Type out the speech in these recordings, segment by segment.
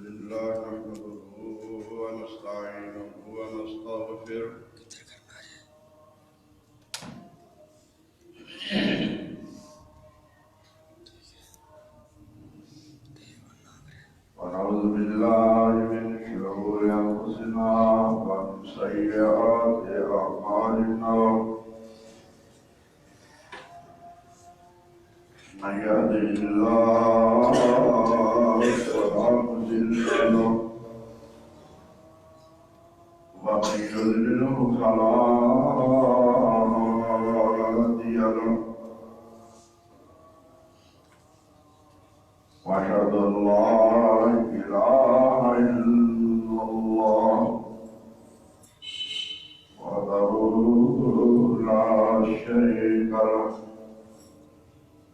لله نحمده ونستعينه ونستغفره ونعوذ بالله من شرور أنفسنا ومن سيئات أعمالنا من يهده الله فلا مضل له ومن يضلله فلا هادي له وأشهد أن لا إله إلا الله وحده لا شريك له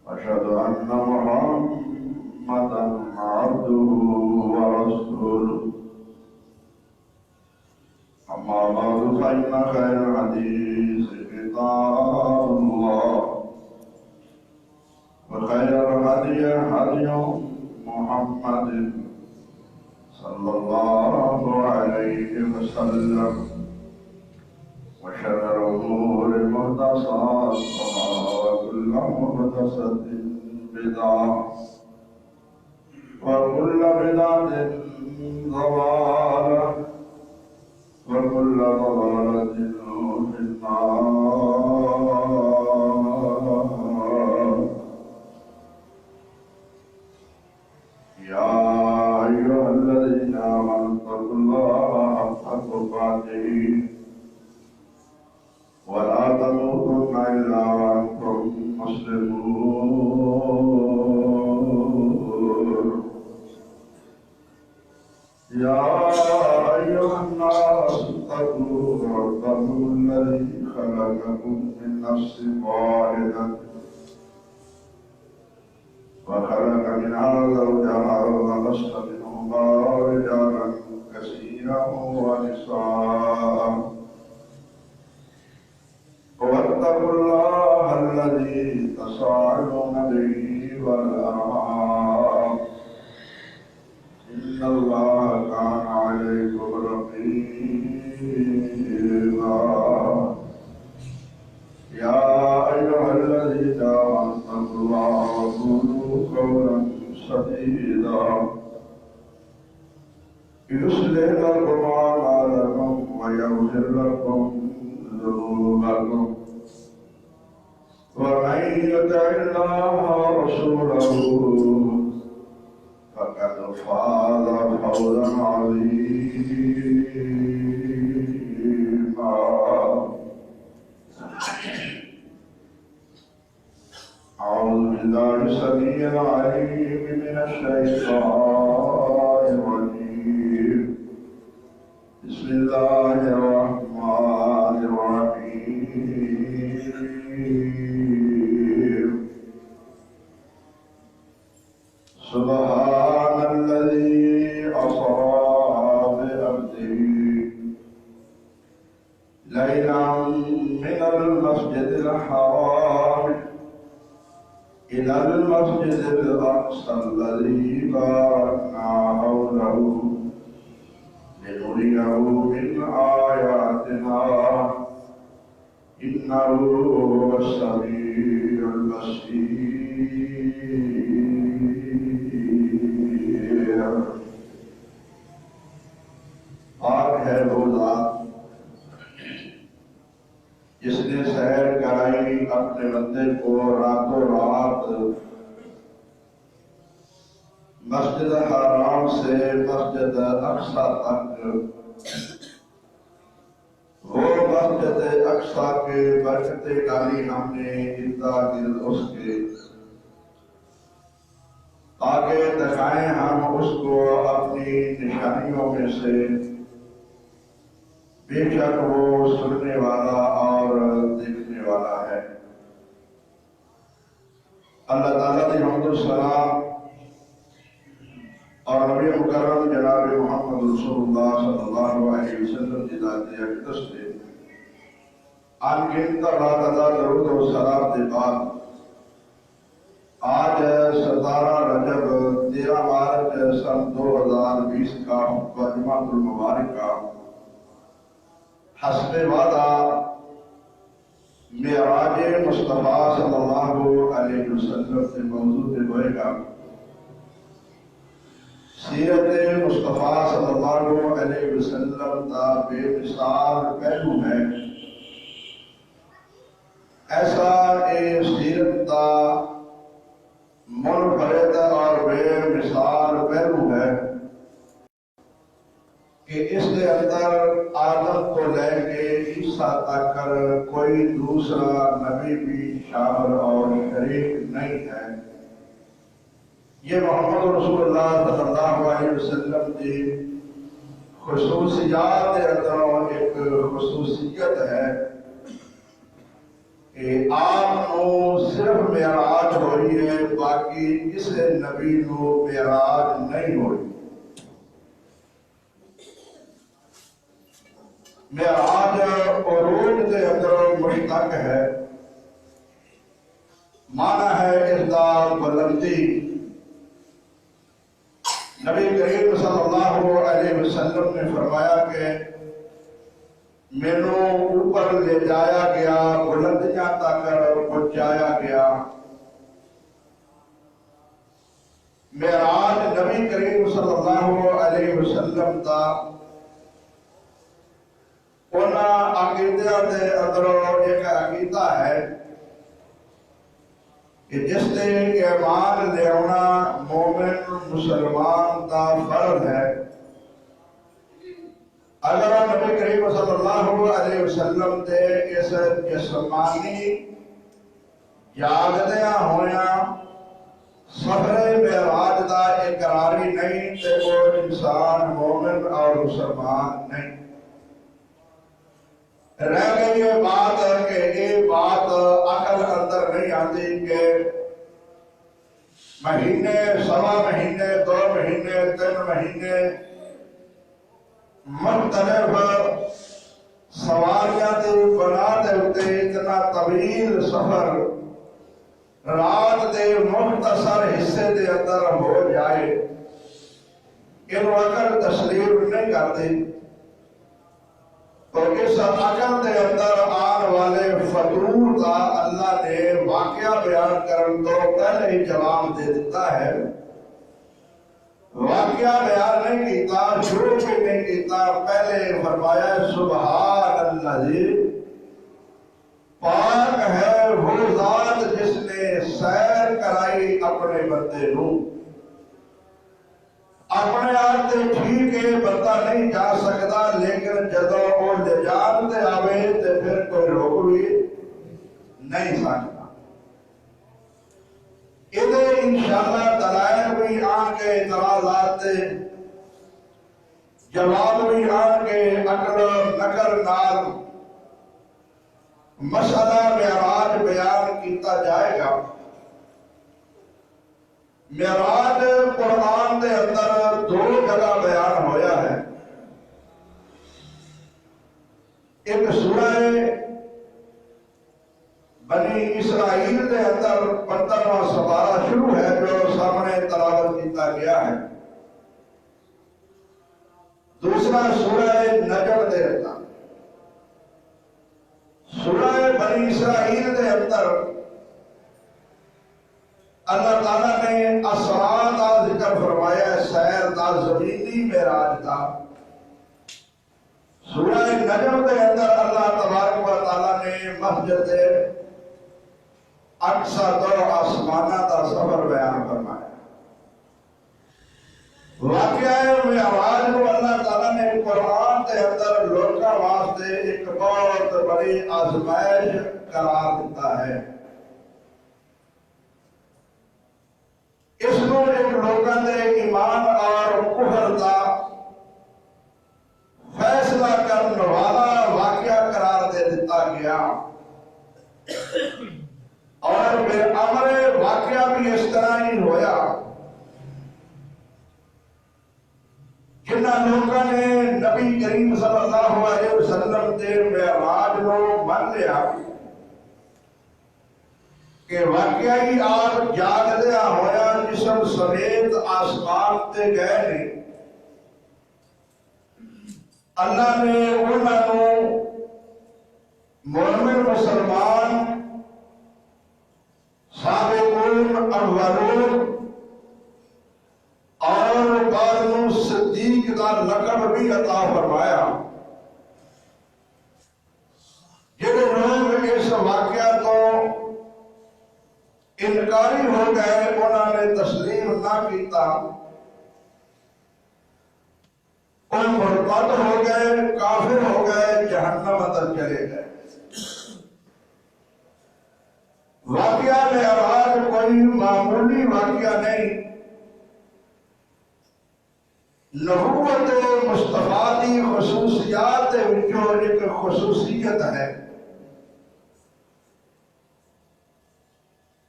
وأشهد أن محمدا عبده ورسوله أما بعد فإن خير الحديث كتاب الله وخير الهدي هدي محمد صلى الله عليه وسلم وشر الأمور محدثاتها وكل محدثة بدعة وكل بدعة ضلالة وكل ضلالة في النار. يا أيها الذين آمنوا اتقوا الله حق تقاته ولا تموتن إلا وأنتم مسلمون. يا أيها الناس اتقوا ربكم الذي خلقكم من نفس واحدة وخلق منها زوجها وبث منهما رجالا كثيرا ونساء واتقوا الله الذي تساءلون به والأرحام إن الله كان عليكم رقيبا. يا أيها الذين آمنوا اتقوا الله وقولوا قولا سديدا يصلح لكم أعمالكم ويغفر لكم ذنوبكم ومن يطع الله ورسوله فقد فاز فوزا عظيما. أعوذ بالله السميع العليم من الشيطان الرجيم. بسم الله الرحمن الرحيم. سبحان الذي أسرى بعبده ليلا من المسجد الحرام إلى المسجد الأقصى الذي باركنا حوله لنريه من آياتنا إنه هو السميع البصير. پاک ہے وہ ذات جس نے سیر کرائی اپنے بندے کو راتوں رات مسجد حرام سے مسجد اقصی تک. وہ مسجد اقصی کے برکت ڈالی ہم نے دل اس کے تاکہ دکھائیں ہم اس کو اپنی نشانیوں میں سے. بے شک وہ سننے والا اور دیکھنے والا ہے. اللہ تعالیٰ کی حمد و ثنا اور نبی مکرم جناب محمد رسول اللہ صلی اللہ علیہ وسلم کی ذات اقدس سے ان گنت اللہ درود و سلام کے بعد آج 17 رجب 13 مارچ سن 2020 حدیث کا خطبہ جمعۃ المبارک کا حسب وعدہ معراج مصطفیٰ صلی اللہ علیہ وسلم سے موضوع ہوئے گا۔ سیرت مصطفیٰ صلی اللہ علیہ وسلم کا بے مثال پہلو ہے، ایسا ایک سیرت کا منفرد اور بے مثال پہلو ہے کہ اس کے اندر آدم کو لے کے عیسیٰ تک کوئی دوسرا نبی بھی شامل اور شریک نہیں ہے۔ یہ محمد رسول اللہ صلی اللہ علیہ وسلم کی خصوصیات اندر ایک خصوصیت ہے کہ آپ کو صرف معراج ہوئی ہے، باقی کسی نبی کو معراج نہیں ہوئی۔ معراج عروج کے اندر مشتق ہے، معنی ہے اس کا بلندی۔ نبی کریم صلی اللہ علیہ وسلم نے فرمایا کہ مینوں اوپر لے جایا گیا، بلندیاں تک پہنچایا گیا۔ معراج نبی کریم صلی اللہ علیہ وسلم کا انہاں عقیدہ دے اندر ایک عقیدہ ہے کہ جس نے ایمان لے آنا مومن مسلمان کا فرض ہے۔ اگر نبی کریم صلی اللہ علیہ وسلم دے اس جسمانی یادیاں ہویا سفر معراج دا اقراری نہیں تے وہ انسان مومن اور مسلمان نہیں۔ رہ گئی یہ بات کہ یہ بات عقل اندر نہیں آتی کہ مہینے، سوا مہینے، 2 مہینے، 3 مہینے مختلف سواریاں دی بنا دے ہوتے اتنا طویل سفر رات دے مختصر حصے دے اندر ہو جائے، انہوں عقل تسلیم نہیں کرتی۔ تو اس عقل دے اندر آن والے فطور کا اللہ نے واقعہ بیان کرن تو پہلے ہی جواب دے دیتا ہے۔ واقعہ بیان نہیں کیتا، شروع بھی نہیں کیتا، پہلے فرمایا سبحان اللہ، پاک ہے وہ ذات جس نے سیر کرائی اپنے بندے نو۔ اپنے آپ سے ٹھیک ہے بندہ نہیں جا سکتا، لیکن جدو وہ لے جان دے آوے تے پھر کوئی روک بھی نہیں سکتا۔ ادھے انشاءاللہ دلائل بھی آن کے اعتراضات دے جواب بھی آن کے عقل نقل نال مسئلہ معراج بیان کیتا جائے گا۔ معراج قرآن دے اندر 2 جگہ بیان ہویا ہے۔ ایک سورہ بنی اسرائیل دے اندر 15واں سپارہ شروع ہے جو سامنے تلاوت کیتا گیا ہے۔ دوسرا سورہ نجم دے اندر، سورہ بنی اسرائیل دے اندر اللہ تعالیٰ نے اسراء کا ذکر فرمایا ہے، سیر کا زمینی معراج کا۔ سورہ نجم کے اندر اللہ تبارک و تعالیٰ نے مسجد اقصی تو آسمانہ کا سفر بیان فرمایا۔ واقعہ معراج کو اللہ تعالیٰ نے قرآن کے اندر لوگوں واسطے ایک بہت بڑی آزمائش قرار دیتا ہے۔ اس کو ایک لوگوں نے ایمان اور کفر کا فیصلہ کرنے والا واقعہ قرار دے دیتا گیا، اور بالعمل واقعہ بھی اس طرح ہی ہویا۔ جنہ لوگوں نے نبی کریم صلی اللہ علیہ وسلم کے معراج کو مان لیا کہ واقعی آپ جاگدیا ہویا جسم سمیت آسمان تے گئے نہیں، اللہ نے انہوں کو مومن مسلمان سابقون اولون اور بعد میں صدیق کا لقب بھی عطا فرمایا۔ جنہیں لوگ اس واقعہ تو انکاری ہو گئے، انہوں نے تسلیم نہ کیتا، ان مرتد ہو گئے، کافر ہو گئے، جہنم اندر چلے گئے۔ واقعہ معراج کوئی معمولی واقعہ نہیں، نبوت مصطفیٰ کی خصوصیات جو ایک خصوصیت ہے۔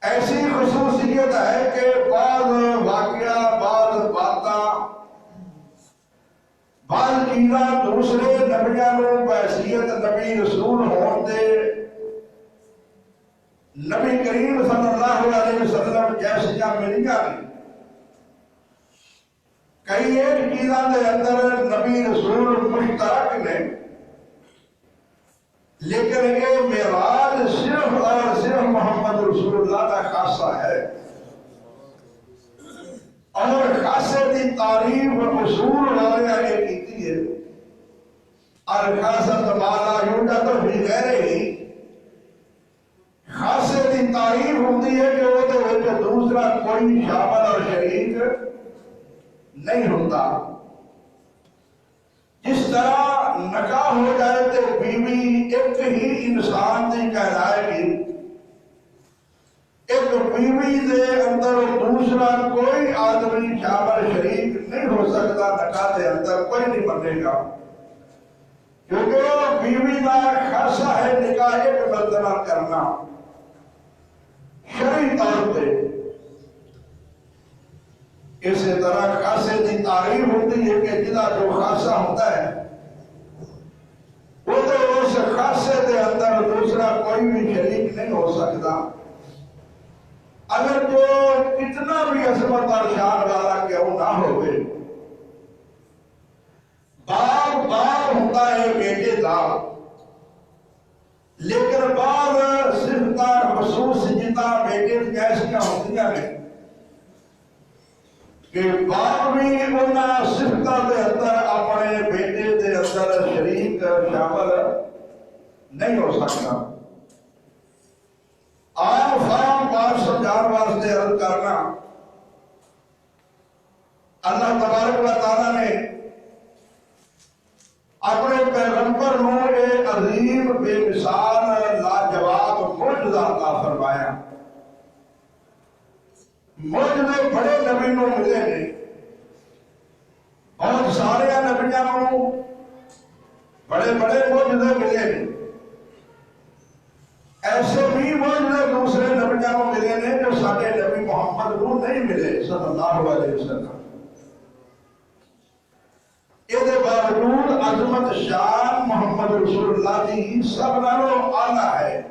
ایسی خصوصیت ہے کہ بعض واقعہ، بعض باتاں، بعض چیزاں دوسرے نبیوں کو بحیثیت نبی رسول ہون دے نبی کریم صلی اللہ علیہ وسلم جیسیاں ملیاں نہیں۔ کئی ایک چیزاں دے اندر نبی رسول مشترک نے، لیکن یہ معراج صرف اور صرف محمد رسول اللہ کا خاصہ ہے، اور خاصے کی تعریف اصول والے آگے کیتی ہے۔ اور خاصت مالا یوجد فی غیرہ، خاصے کی تعریف ہوتی ہے کہ وہ تو دوسرا کوئی شامل اور شریک نہیں ہوتا۔ جس طرح نکاح ہو جائے تو بیوی ایک ہی انسان کی کہلائے گی، ایک بیوی دے اندر دوسرا کوئی آدمی شامل شریک نہیں ہو سکتا، نکاح دے اندر کوئی نہیں بنے گا، کیونکہ بیوی کا خاصہ ہے نکاح ایک مرتبہ کرنا شرعی طور پہ۔ اسی طرح خاصے کی تعریف ہوتی ہے کہ جہاں جو خاصہ ہوتا ہے وہ تو اس خاصے کے اندر دوسرا کوئی بھی شریک نہیں ہو سکتا، اگر جو کتنا بھی عظمت اور شان والا کیوں نہ ہوئے۔ باپ ہوتا ہے بیٹے کا، لیکن بعض صفتاں خصوصیتاں بیٹے ایسیاں ہوتی ہیں کہ باپ بھی انہاں صفتاں دے اندر اپنے بیٹے دے اندر شریک شامل نہیں ہو سکتا۔ عام فام بات سمجھان واسطے عرض کرنا، اللہ تبارک و تعالیٰ نے اپنے پیغمبر نو ایک عظیم بے مثال لاجواب معجزہ عطا فرمایا۔ معجزے بڑے نبی نو ملے نے، بہت سارے نبیوں کو بڑے بڑے معجزے ملے نے، ایسے بھی معجزے دوسرے نبیوں کو ملے نے جو سارے نبی محمد کو نہیں ملے صلی اللہ علیہ وسلم۔ یہ باوجود عظمت شان محمد رسول اللہ کی سب نالوں اعلیٰ ہے۔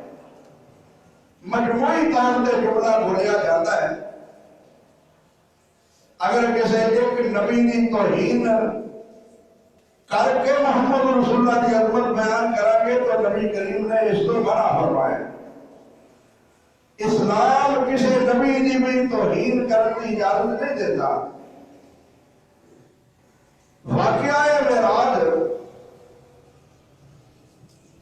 مجموعی طور پہ جملہ بولیا جاتا ہے، اگر کسی ایک نبی کی توہین کر کے محمد رسول اللہ کی عظمت بیان کریں گے تو نبی کریم نے اس کو منع فرمایا۔ اسلام کسی نبی کی بھی توہین کرنے کی اجازت نہیں دیتا۔ واقعہ معراج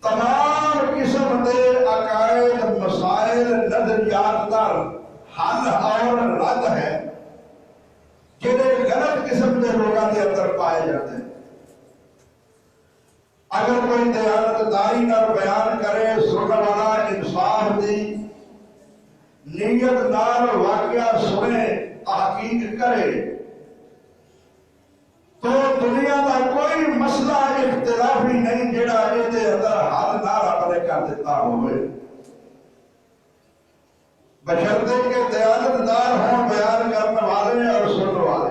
تمام قسم کے عقائد، مسائل، نظریات کا حل اور رد ہے جنہیں غلط قسم کے لوگوں کے اندر پائے جاتے ہیں۔ اگر کوئی دیانتداری نہ بیان کرے، سننے والا انصاف دی نیت نال واقعہ سنے، تحقیق کرے، تو دنیا کا کوئی مسئلہ اختلافی نہیں جڑا یہ اندر حل نہ رب نے کر دیتا ہوئے، بشرطے کہ دیانتدار ہوں بیان کرنے والے اور سننے والے۔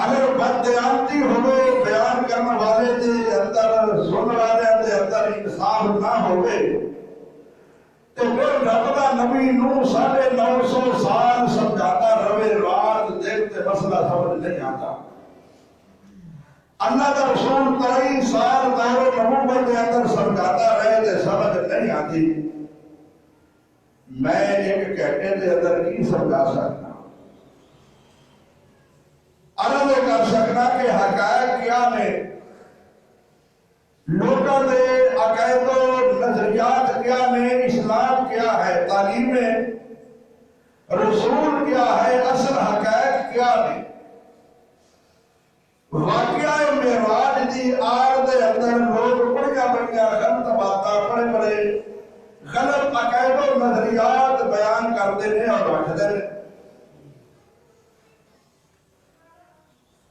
اگر بد دیانتی ہوئے بیان کرنے والے دے اندر، سننے والے دے اندر انصاف نہ ہوئے تو پھر رب دا نبی نو 950 سال سمجھاتا رہے، رات دن تے مسئلہ سمجھ نہیں آتا۔ اللہ کا رسول 23 سال دور نبوت کے اندر سمجھاتا رہے تے سمجھ نہیں آتی، میں ایک گھنٹے کے اندر کی سمجھا سکتا، عرض کر سکنا کہ حقائق کیا نے، لوگوں کے عقائد و نظریات کیا نے، اسلام کیا ہے، تعلیم رسول کیا ہے، اصل حقائق کیا نے۔ واقعہ معراج دی آڑ دے اندر لوگ بڑیاں بڑیاں غلط باتاں، بڑے بڑے غلط عقائد و نظریات بیان کرتے ہیں اور رکھتے ہیں۔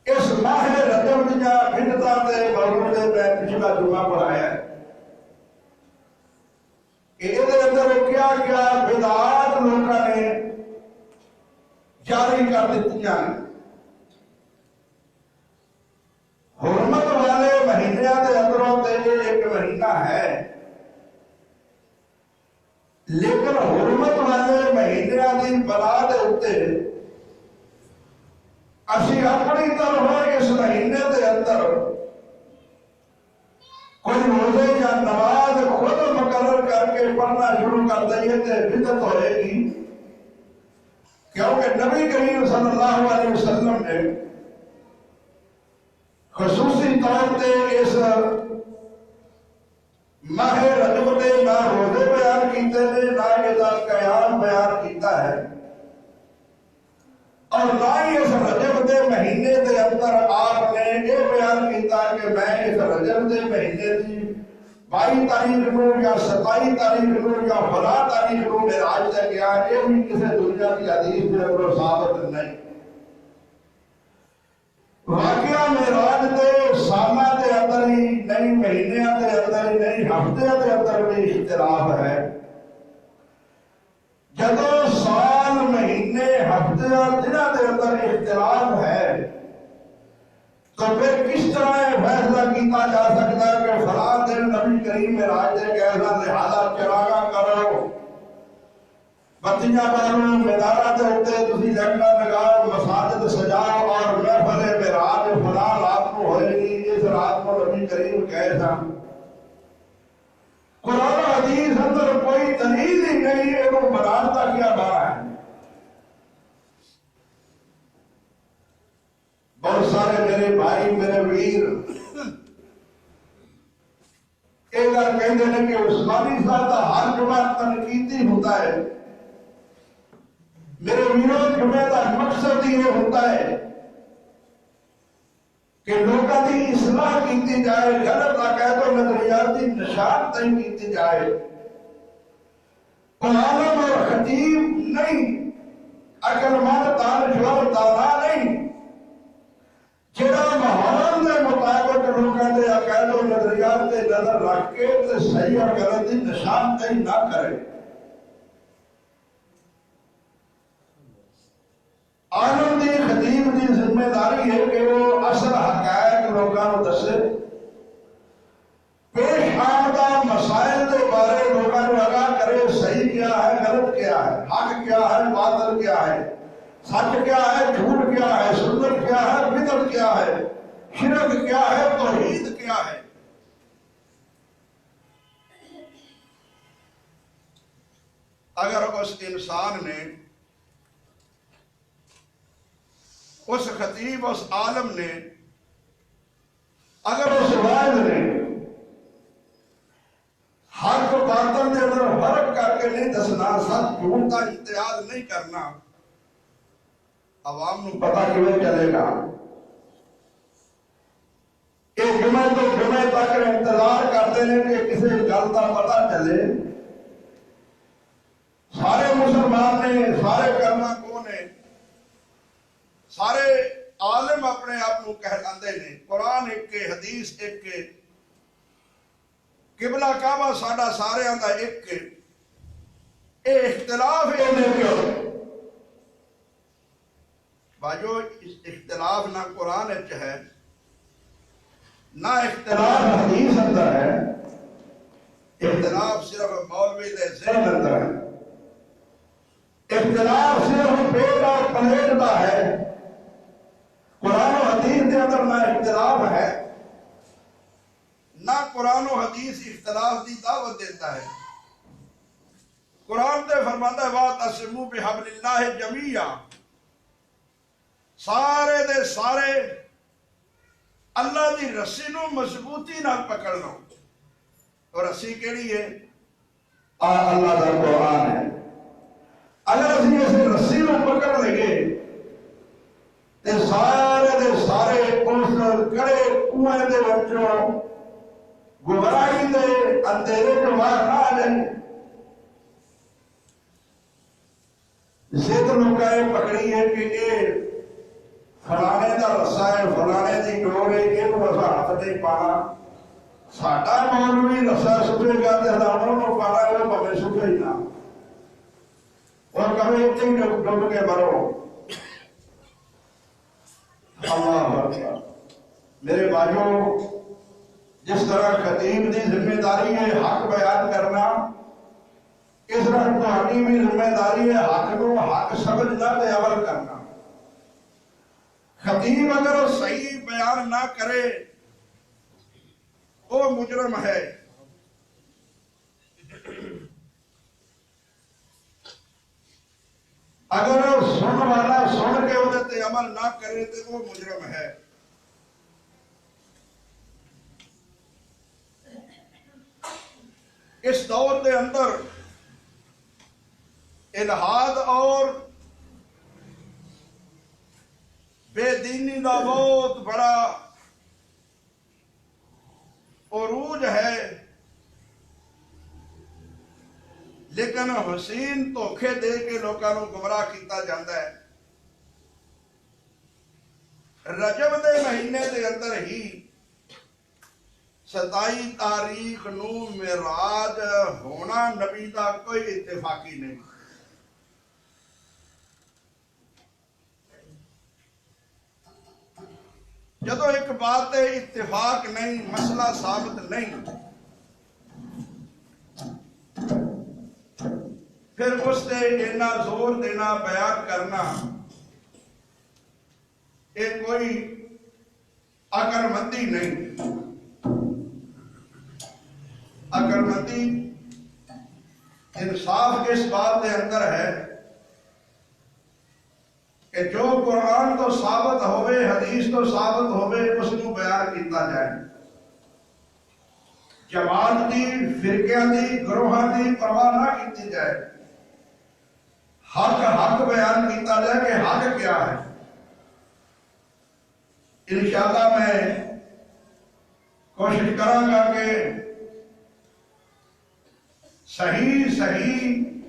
اس ماہ رجب دیا بدعتاں تے مولود میں پچھلا جمعہ پڑھایا ہے کہ یہ اندر کیا کیا بدعات لوگوں نے جاری کر دیتی ہیں۔ حرمت والے مہینے کے اندروں تے ایک مہینہ ہے، لیکن حرمت والے مہینے کی بنا دے اتے اسی اپنی طرف اس مہینے کے اندر کوئی روزے یا نماز خود مقرر کر کے پڑھنا شروع کر دئیے تو بدعت ہوئے گی، کیونکہ نبی کریم صلی اللہ علیہ وسلم نے خصوصی طور پہ اس ماہ رجب کے نہ روزے بیان کیتے ہیں، نہ یہ قیام بیان کیتا ہے، اور نہ ہی اس رجب کے مہینے کے اندر آپ نے یہ بیان کیتا کہ میں اس رجب کے مہینے کی 22 تاریخ کو یا 27 تاریخ کو یا فلاں تاریخ کو معراج سے گیا، یہ بھی کسی دنیا کی حدیث میں اندر ثابت نہیں۔ واقعہ معراج کے سالہ کے اندر ہی نہیں، مہینے کے اندر ہی نہیں، ہفتے کے اندر بھی اختلاف ہے۔ جدو سال مہینے ہفتے دنوں کے اندر اختلاف ہے تو پھر کس طرح یہ فیصلہ کیتا جا سکتا ہے کہ فلاں دن نبی کریم معراج سے گئے، لہذا چراغاں کرو، بتیاں بالو، مینارہ دے اوتے تسی لائٹاں لگاؤ، مساجد سجاؤ اور محفل معراج فلاں رات کو ہوئے گی، اس رات کو نبی کریم گئے تھا۔ قرآن و حدیث اندر کوئی دلیل ہی نہیں، یہ بناتا کیا بارا ہے۔ بہت سارے میرے بھائی، میرے ویر یہ گل کہتے ہیں کہ عثمانی صاحب کا ہر جمعہ تنقیدی ہوتا ہے۔ میرے ویروں جمعے کا مقصد یہ ہوتا ہے کہ لوگوں کی اصلاح کی جائے، غلط عقائد و نظریات کی نشاندہی کی جائے۔ عالم اور خطیب نہیں، عقل مند دانشور دانا نہیں، جہاں ماحول کے مطابق لوگوں کے عقائد و نظریات سے نظر رکھ کے صحیح اور غلط کی نشاندہی نہ کرے۔ عالم دی خطیب دی ذمہ داری ہے کہ وہ اصل حقائق لوگوں کو دسے، پیش آمدہ مسائل کے بارے لوگوں کو آگاہ کرے، صحیح کیا ہے، غلط کیا ہے، حق کیا ہے، باطل کیا ہے، سچ کیا ہے، جھوٹ کیا ہے، سنت کیا ہے، بدعت کیا ہے، شرک کیا ہے، توحید کیا ہے۔ اگر اس انسان نے، اس خطیب، اس عالم نے، اگر اس واعظ نے حق باطل کے اندر فرق کر کے نہیں دسنا، سچ جھوٹ کا امتیاز نہیں کرنا، عوام کو پتہ کیوں چلے گا؟ ایک جمعہ تو جمعہ تک انتظار کرتے ہیں کہ کسی گل کا پتہ چلے۔ سارے مسلمان نے، سارے کرنا کون ہے، سارے عالم اپنے آپ کو کہلاندے نے، قرآن ایک کے، حدیث ایک کے، قبلہ کعبہ ساڈا سارے آندا ایک کے، اے اختلاف اے نے کیوں؟ باجو اختلاف نہ قرآن اچ ہے، نہ اختلاف حدیث اندر ہے، اختلاف صرف مولوی دے ذہن اندر ہے، اختلاف صرف پیٹ اور پلیٹ کا ہے۔ قرآن و حدیث کے اندر نہ اختلاف اختلاف ہے، نہ قرآن و حدیث اختلاف کی دعوت دیتا ہے۔ قرآن تے فرماتا ہے وَاعْتَصِمُوا بِحَبْلِ اللَّهِ جَمِيعًا، سارے دے سارے اللہ دی رسی نو مضبوطی نال پکڑ لو۔ اور رسی کیڑی ہے؟ اللہ دا قرآن ہے۔ اگر اسی اسے رسی نو پکڑ لگے تے سارے دے سارے اس کڑے کنویں دے وچوں گمراہی دے اندھیرے چوں باہر نہ آ جائیں۔ ضد لوکاں یہ پکڑی ہے کہ یہ فلانے دا رسا ہے، فلانے دی ڈور ہے، یہ رسا ہاتھ نہیں پانا۔ ساڈا مولوی رسا سٹے گا تے ہزاروں نو پانا وہ بھویں سٹے ہی نہ، اور کبھی اتنے ہی ڈب کے مرو۔ اللہ اکبر۔ میرے بھائیوں، جس طرح خطیب دی ذمہ داری ہے حق بیان کرنا، اس طرح تہاڈی بھی ذمہ داری ہے حق کو حق سمجھنا تے عمل کرنا۔ خطیب اگر وہ صحیح بیان نہ کرے وہ مجرم ہے۔ اگر وہ سن والا سن کے وہ تے عمل نہ کرے تو وہ مجرم ہے۔ اس دور کے اندر الحاد اور بے دینی کا بہت بڑا عروج ہے، لیکن حسین دھوکھے دے کے لوگوں کو گمراہ کیتا جاتا ہے۔ رجب دے مہینے دے اندر ہی 27 تاریخ نو معراج ہونا نبی دا کوئی اتفاقی نہیں۔ جدو ایک بات اتفاق نہیں، مسئلہ ثابت نہیں، پھر اس سے اتنا زور دینا، بیان کرنا، یہ کوئی عقل مندی نہیں۔ عقل مندی انصاف اس بات کے اندر ہے کہ جو قرآن تو ثابت ہوئے، حدیث تو ثابت ہوئے، اس کو بیان کیتا جائے۔ جماعت دی، فرقیاں دی، گروہاں دی پرواہ نہ کی جائے۔ حق بیان کیتا جائے کہ حق کیا ہے۔ انشاءاللہ میں کوشش کروں گا کہ صحیح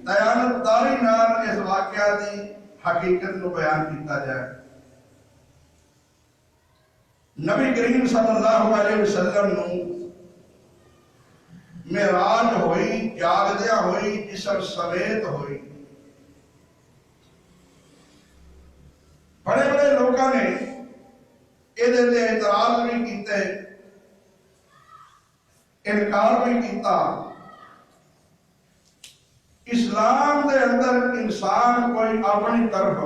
دیانتداری نال اس واقعہ دی حقیقت کو بیان کیتا جائے۔ نبی کریم صلی اللہ علیہ وسلم نو معراج ہوئی، جاگدیا ہوئی، جسم سمیت ہوئی۔ بڑے بڑے لوگوں نے یہ اعتراض بھی کیتے، انکار بھی کیتا۔ اسلام دے اندر انسان کوئی اپنی طرف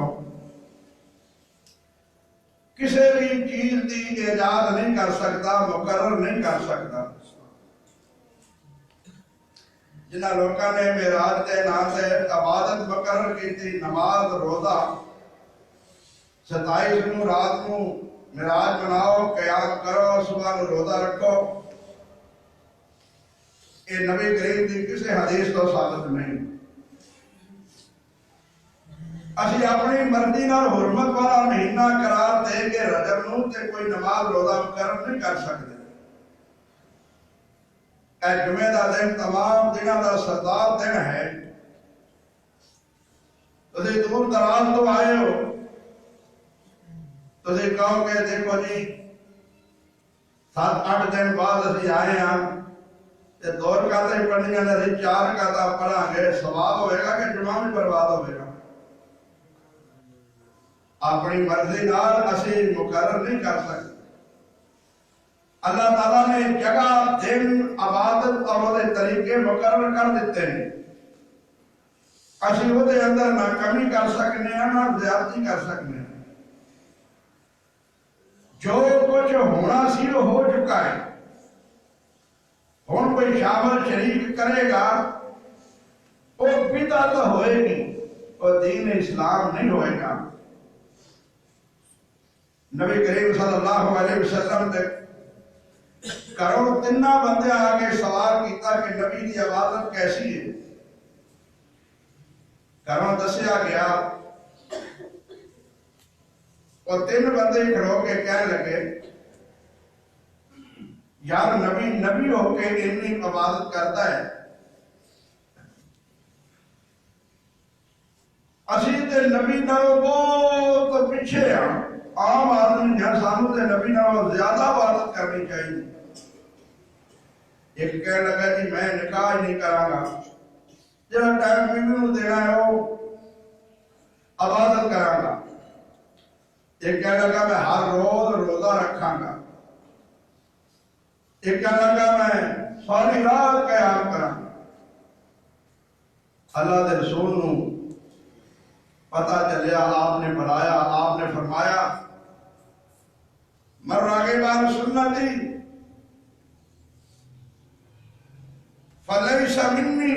کسی بھی چیز دی ایجاد نہیں کر سکتا، مقرر نہیں کر سکتا۔ جنہاں لوگوں نے معراج کے نام سے عبادت مقرر کی تھی، نماز، روزہ، 27 نو رات نو معراج مناؤ، قیام کرو، صبح نو روزہ رکھو، یہ نبی کریم دی کسی حدیث تو ثابت نہیں۔ اسی اپنی مرضی نال حرمت والا مہینہ قرار دے کے رجب نو تے کوئی نماز روزہ مقرر نہیں کر سکتے۔ اے جمعہ دا دن تمام دنوں دا سردار دن ہے۔ تسی دور دراز تو آئے ہو، تسی کہو کہ دیکھو جی 7-8 دن بعد اسی آئے ہاں، 2 رکعتیں پڑھنیاں نے، 4 رکعتیں پڑھاں گے، ثواب ہوئے گا کہ جمعہ بھی برباد ہوئے گا؟ اپنی مرضی نال اسی مقرر نہیں کر سکتے۔ اللہ تعالیٰ نے جگہ، دن، عبادت اور طریقے مقرر کر دیتے ہیں۔ اسی وہ دے اندر نہ کمی کر سکنے ہیں، نہ زیادتی کر سکنے ہیں۔ جو کچھ ہونا سی وہ ہو چکا ہے. ہوں کوئی شامل شریک کرے گا وہ بدعت ہوئے گی اور دین اسلام نہیں ہوئے گا. نبی کریم صلی اللہ علیہ وسلم نے کرو تینہ بندے آگے سوال کیتا کہ نبی دی عبادت کیسی ہے. کرو دسیا گیا اور تین بندے کھڑو کے کہنے لگے یار نبی ہو کے اتنی عبادت کرتا ہے, اسی تے نبی نالوں بہت پیچھے ہاں. عام آدمی جہاں سانو تے نبی نالوں زیادہ عبادت کرنی چاہیے. ایک کہنے لگا جی میں نکاح ہی نہیں کراں گا, جڑا ٹائم بیوی نوں دینا ہے وہ عبادت کراں گا. ایک کہنے لگا میں ہر روز روزہ رکھاں گا. ایک کہنے لگا میں ساری رات قیام کراں گا. اللہ دے رسول نوں پتہ چلیا, آپ نے بلایا, آپ نے فرمایا من راغب عن سنتی فلیس منی.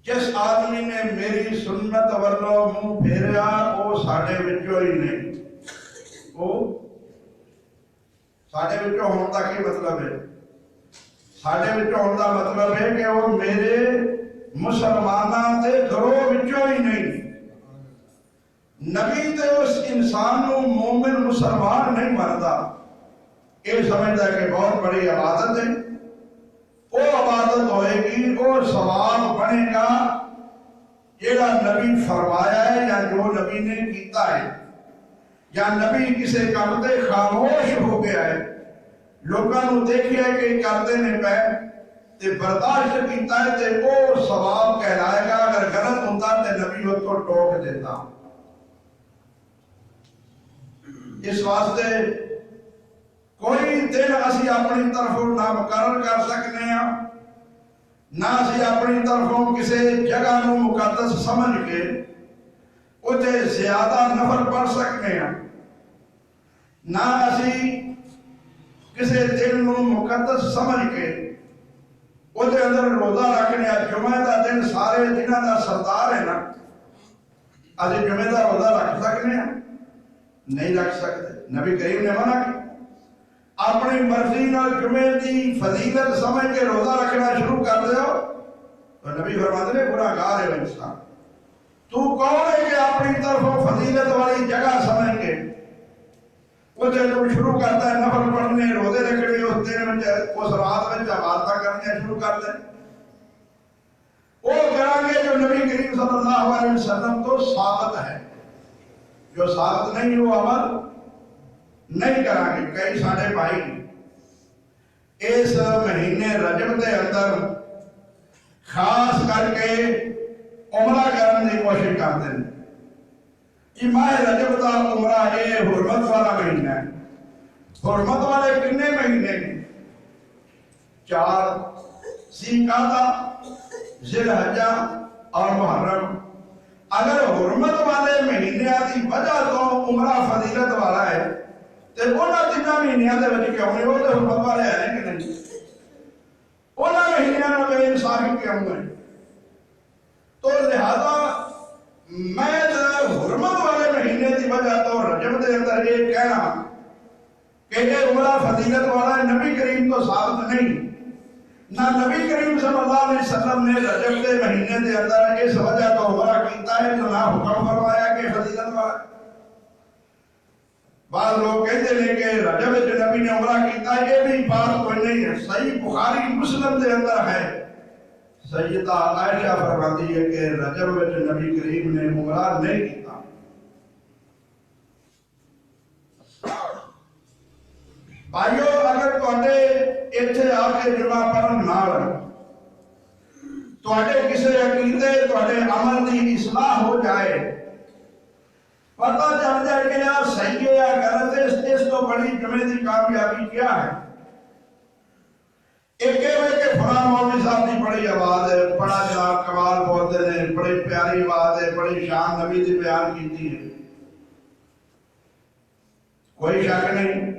جس آدمی نے میری سنت والوں منہ پھیریا وہ ساڈے وچوں ہی نہیں. وہ ساڈے وچوں ہونے کا کی مطلب ہے؟ ساڈے وچوں ہونے کا مطلب ہے کہ وہ میرے مسلمانوں کے گروہ وچوں ہی نہیں. نبی تے اس انسان نو مومن مسلمان نہیں مانتا. یہ سمجھتا کہ بہت بڑی عبادت ہے, وہ عبادت ہوئے گی, وہ ثواب بنے گا جیڑا نبی فرمایا ہے یا جو نبی نے کیتا ہے. یا نبی کسی کام تے خاموش ہو گیا ہے, لوگوں نے دیکھیا ہے کہ کرتے نے پہ تے برداشت کیتا ہے تے وہ ثواب کہلائے گا. اگر غلط ہوتا تے نبی اس کو ٹوک دیتا. اس واسطے کوئی دن اسی اپنی طرفوں نہ مقرر کر سکتے ہیں, نہ اسی اپنی طرفوں کسی جگہ نو مقدس سمجھ کے اتنے زیادہ نفل پڑھ سکتے ہیں, نہ اسی کسی دن نو مقدس سمجھ کے اتنے اندر روزہ رکھنے. جمعہ دا دن سارے دنوں دا سردار ہے نا, اسی جمعہ دا روزہ رکھ سکتے ہیں؟ نہیں رکھ سکتے. نبی کریم نے منع کی. اپنی مرضی نال جمعے دی فضیلت سمجھ کے روزہ رکھنا شروع کر دے تو نبی فرماتے ہیں گناہگار ہے انسان. تو کون ہے کہ اپنی طرف فضیلت والی جگہ سمجھ کے وہ جب شروع کرتا ہے نفل پڑھنے, روزے رکھنے, اس دن میں اس رات میں عبادت کرنے شروع کر دیں. وہ کریں گے جو نبی کریم صلی اللہ علیہ وسلم تو ثابت ہے. جو ثابت نہیں وہ عمل نہیں کریں گے. کئی سارے بھائی اس مہینے رجب دے اندر خاص کر کے عمرہ کرنے کی کوشش کرتے ہیں. یہ ماہ رجب کا عمرہ یہ حرمت والا مہینہ ہے. حرمت والے کتنے مہینے ہیں؟ 4 ذی القعدہ, ذی الحجہ اور محرم. اگر حرمت والے مہینے کی وجہ تو عمرہ فضیلت والا ہے تو انہوں تینوں مہینوں کے کیوں نہیں؟ وہ تو حرمت والے ہیں کہ نہیں؟ انہوں مہینوں میں انصافی کیوں ہے؟ تو لہذا میں حرمت والے مہینے کی وجہ تو رجب کے اندر یہ کہنا کہ یہ عمرہ فضیلت والا ہے, نبی کریم تو ثابت نہیں. نہ نبی کریم صلی اللہ علیہ وسلم نے رجب کے مہینے کے اندر اس وجہ تو عمرہ کیتا ہے, تو نہ حکم فرمایا کہ فضیلت والا. بعض لوگ کہتے ہیں کہ رجب جو نبی نے عمرہ کیتا ہے, یہ بھی بات کوئی نہیں ہے. صحیح بخاری مسلم کے اندر ہے, سیدہ عائشہ فرماتی ہے کہ رجب میں نبی کریم نے عمرہ نہیں کیتا. بھائیو, اگر تواڈے ایتھے آ کے جمعہ پڑھن نال تواڈے کسی عقیدے تواڈے عمل کی اصلاح ہو جائے, پتہ چل جائے کہ یار صحیح ہے یا غلط ہے, اس تو بڑی جمعے کی کامیابی کیا ہے؟ ایک کہ فلاں مولوی صاحب کی بڑی آواز ہے, بڑا جناب کمال بولتے ہیں, بڑی پیاری آواز ہے, بڑی شان نبی کی بیان کی ہے. کوئی شک نہیں،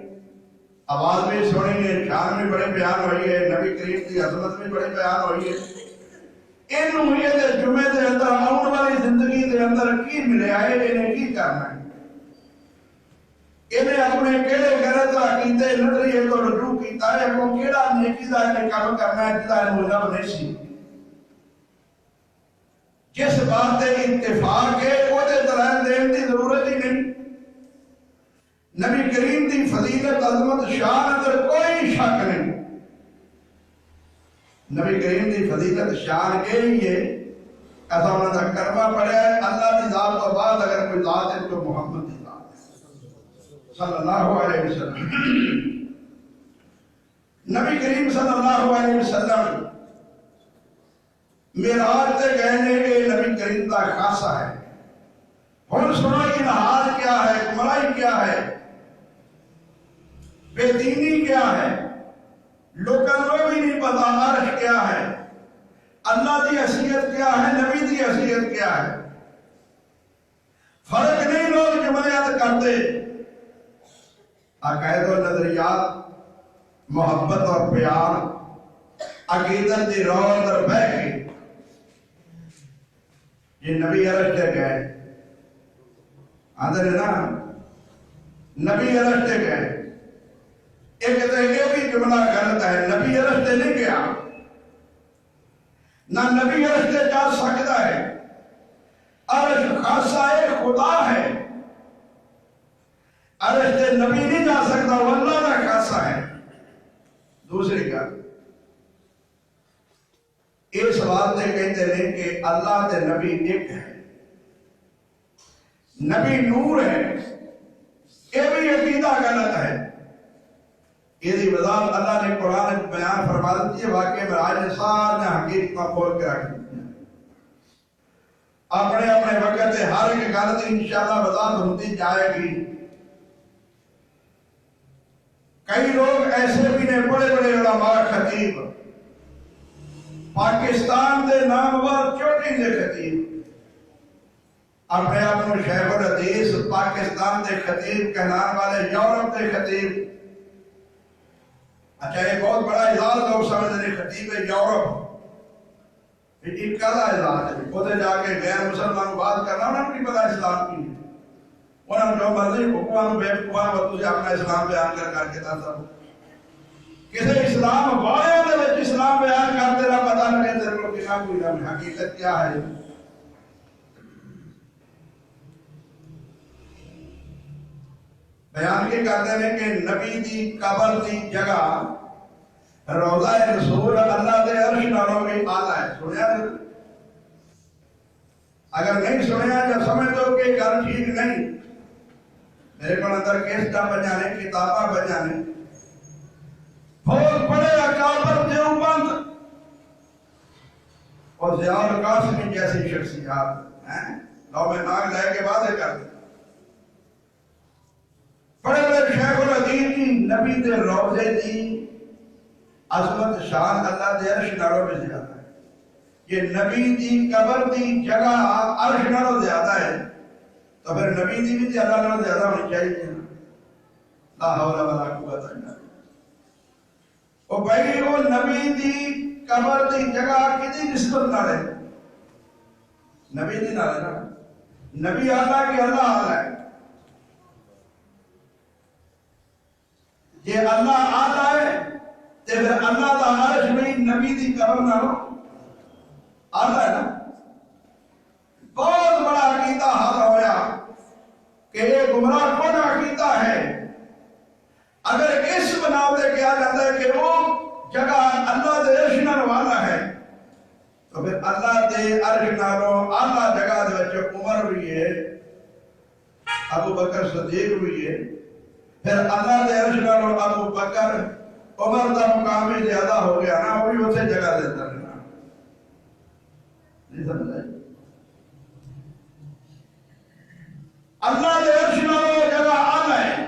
آواز بھی سنی ہے، شان بھی بڑے بیان ہوئی ہے، نبی کریم کی عظمت بھی بڑے بیان ہوئی ہے۔ انہوں یہ جمعے دے اندر آن والی زندگی دے اندر کی ملے آئے، انہیں کی کرنا ہے، انہیں اپنے کیڑے غلط عقیدے نظریے کو رجوع کیتا ہے، کو کیڑا نیکی دا انہیں کام کرنا ہے جدا انہوں رب نہیں سی۔ جس بات دے اتفاق ہے وہ دے دلائل دین دی ضرورت ہی نہیں۔ نبی کریم دی فضیلت عظمت شان اندر کوئی شک نہیں۔ نبی کریم دی فضیلت شان کے لیے ایسا انہوں نے کلمہ پڑھا ہے، اللہ دی ذات تو بعد اگر کوئی ذات ہے تو محمد دی ذات ہے صلی اللہ علیہ وسلم۔ نبی کریم صلی اللہ علیہ وسلم معراج تے گئے نے، یہ نبی کریم دا خاصہ ہے۔ ہن سنو یہ نہاد کیا ہے، گمراہی کیا ہے، بے دینی کیا ہے، لوگوں کو بھی نہیں پتا عرش کیا ہے، اللہ دی حیثیت کیا ہے، نبی دی حیثیت کیا ہے، فرق نہیں لوگ جمعیت کرتے۔ عقائد و نظریات، محبت اور پیار، عقیدت دی روح اندر بہ کے یہ نبی عرش تے گئے، آدھر ہے نا نبی عرش تے گئے۔ ایک تو یہ بھی جملہ غلط ہے، نبی عرش تے نہیں گیا، نہ نبی عرش تے جا سکتا ہے۔ عرش خاصہ خدا ہے، عرش تے نبی نہیں جا سکتا، وہ اللہ کا خاصہ ہے۔ دوسری گل اس بات سے کہتے ہیں کہ اللہ تے نبی ایک ہے، نبی نور ہے، یہ بھی عقیدہ غلط ہے۔ یہ وضاحت اللہ نے قرآن میں بیان فرما دی ہے، واقعہ معراج نے سارے حقیقت کھول کے رکھ دی۔ اپنے اپنے وقت سے ہر ایک گل کی انشاءاللہ وضاحت ہوتی جائے گی۔ کئی لوگ ایسے بھی نے بڑے بڑے علماء خطیب، پاکستان دے نامور چوٹی دے خطیب، اپنے آپ کو شیخ الحدیث پاکستان دے خطیب کہنان والے، یورپ دے خطیب۔ اچھا یہ بہت بڑا اعزاز لوگ سمجھتے ہیں، خطیب یورپ، یہ کہا اعزاز ہے، خود جا کے غیر مسلمان بات کرنا، انہوں نے نہیں پتا اسلام کی، انہوں نے جو مرضی حکومت بے حکومت وقت تجھے اپنا اسلام بیان کر کے تھا۔ کسی اسلام والے دے وچ اسلام بیان کرتے رہا، پتہ لگے تیرے کو کہ کوئی نہ حقیقت کیا ہے۔ بیان کے کرتے ہیں کہ نبی دی قبر دی جگہ روضہ رسول اللہ دے عرش نالوں بھی آلہ ہے۔ سنیا اگر نہیں سنیا یا سمجھ دو کہ گل ٹھیک نہیں، میرے کو اندر کیسٹا بجانے، کتاباں بجانے، بہت بڑے اکابر دیوبند اور ضیاء القاسمی جیسی شخصیات ہیں، لو میں ناگ لے کے باتیں کرتے، بڑے بڑے شیخ الحدیث کی نبی دے روضے دی عظمت شان اللہ دے عرش نالوں میں زیادہ ہے۔ یہ نبی دی قبر دی جگہ عرش نالوں زیادہ ہے، تو پھر نبی دی بھی اللہ نالوں زیادہ ہونی چاہیے۔ لا حول ولا قوت الا باللہ۔ وہ بھائی وہ نبی دی قبر دی جگہ کدی نسبت نہ ہے، نبی دی نہ ہے نا، نبی اللہ کے اللہ آلہ ہے۔ یہ اللہ آلہ ہے تو پھر اللہ دا عرش بھی نبی دی قبر نہ ہو، آلہ ہے نا۔ بہت بڑا عقیدہ حاصل ہویا کہ یہ گمراہ کون عقیدہ ہے۔ اگر اس بنا پہ کیا جاتا ہے کہ وہ جگہ اللہ دے عرش نال والا ہے، تو پھر اللہ دے عرش نالوں اعلیٰ جگہ دے وچ عمر بھی ہے، ابو بکر صدیق بھی ہے، پھر اللہ دے عرش نالوں ابو بکر عمر دا مقام بھی زیادہ ہو گیا نا، وہ بھی اسے جگہ دیتا ہے نا۔ نہیں سمجھا؟ اللہ دے عرش نالوں جگہ اعلیٰ ہے۔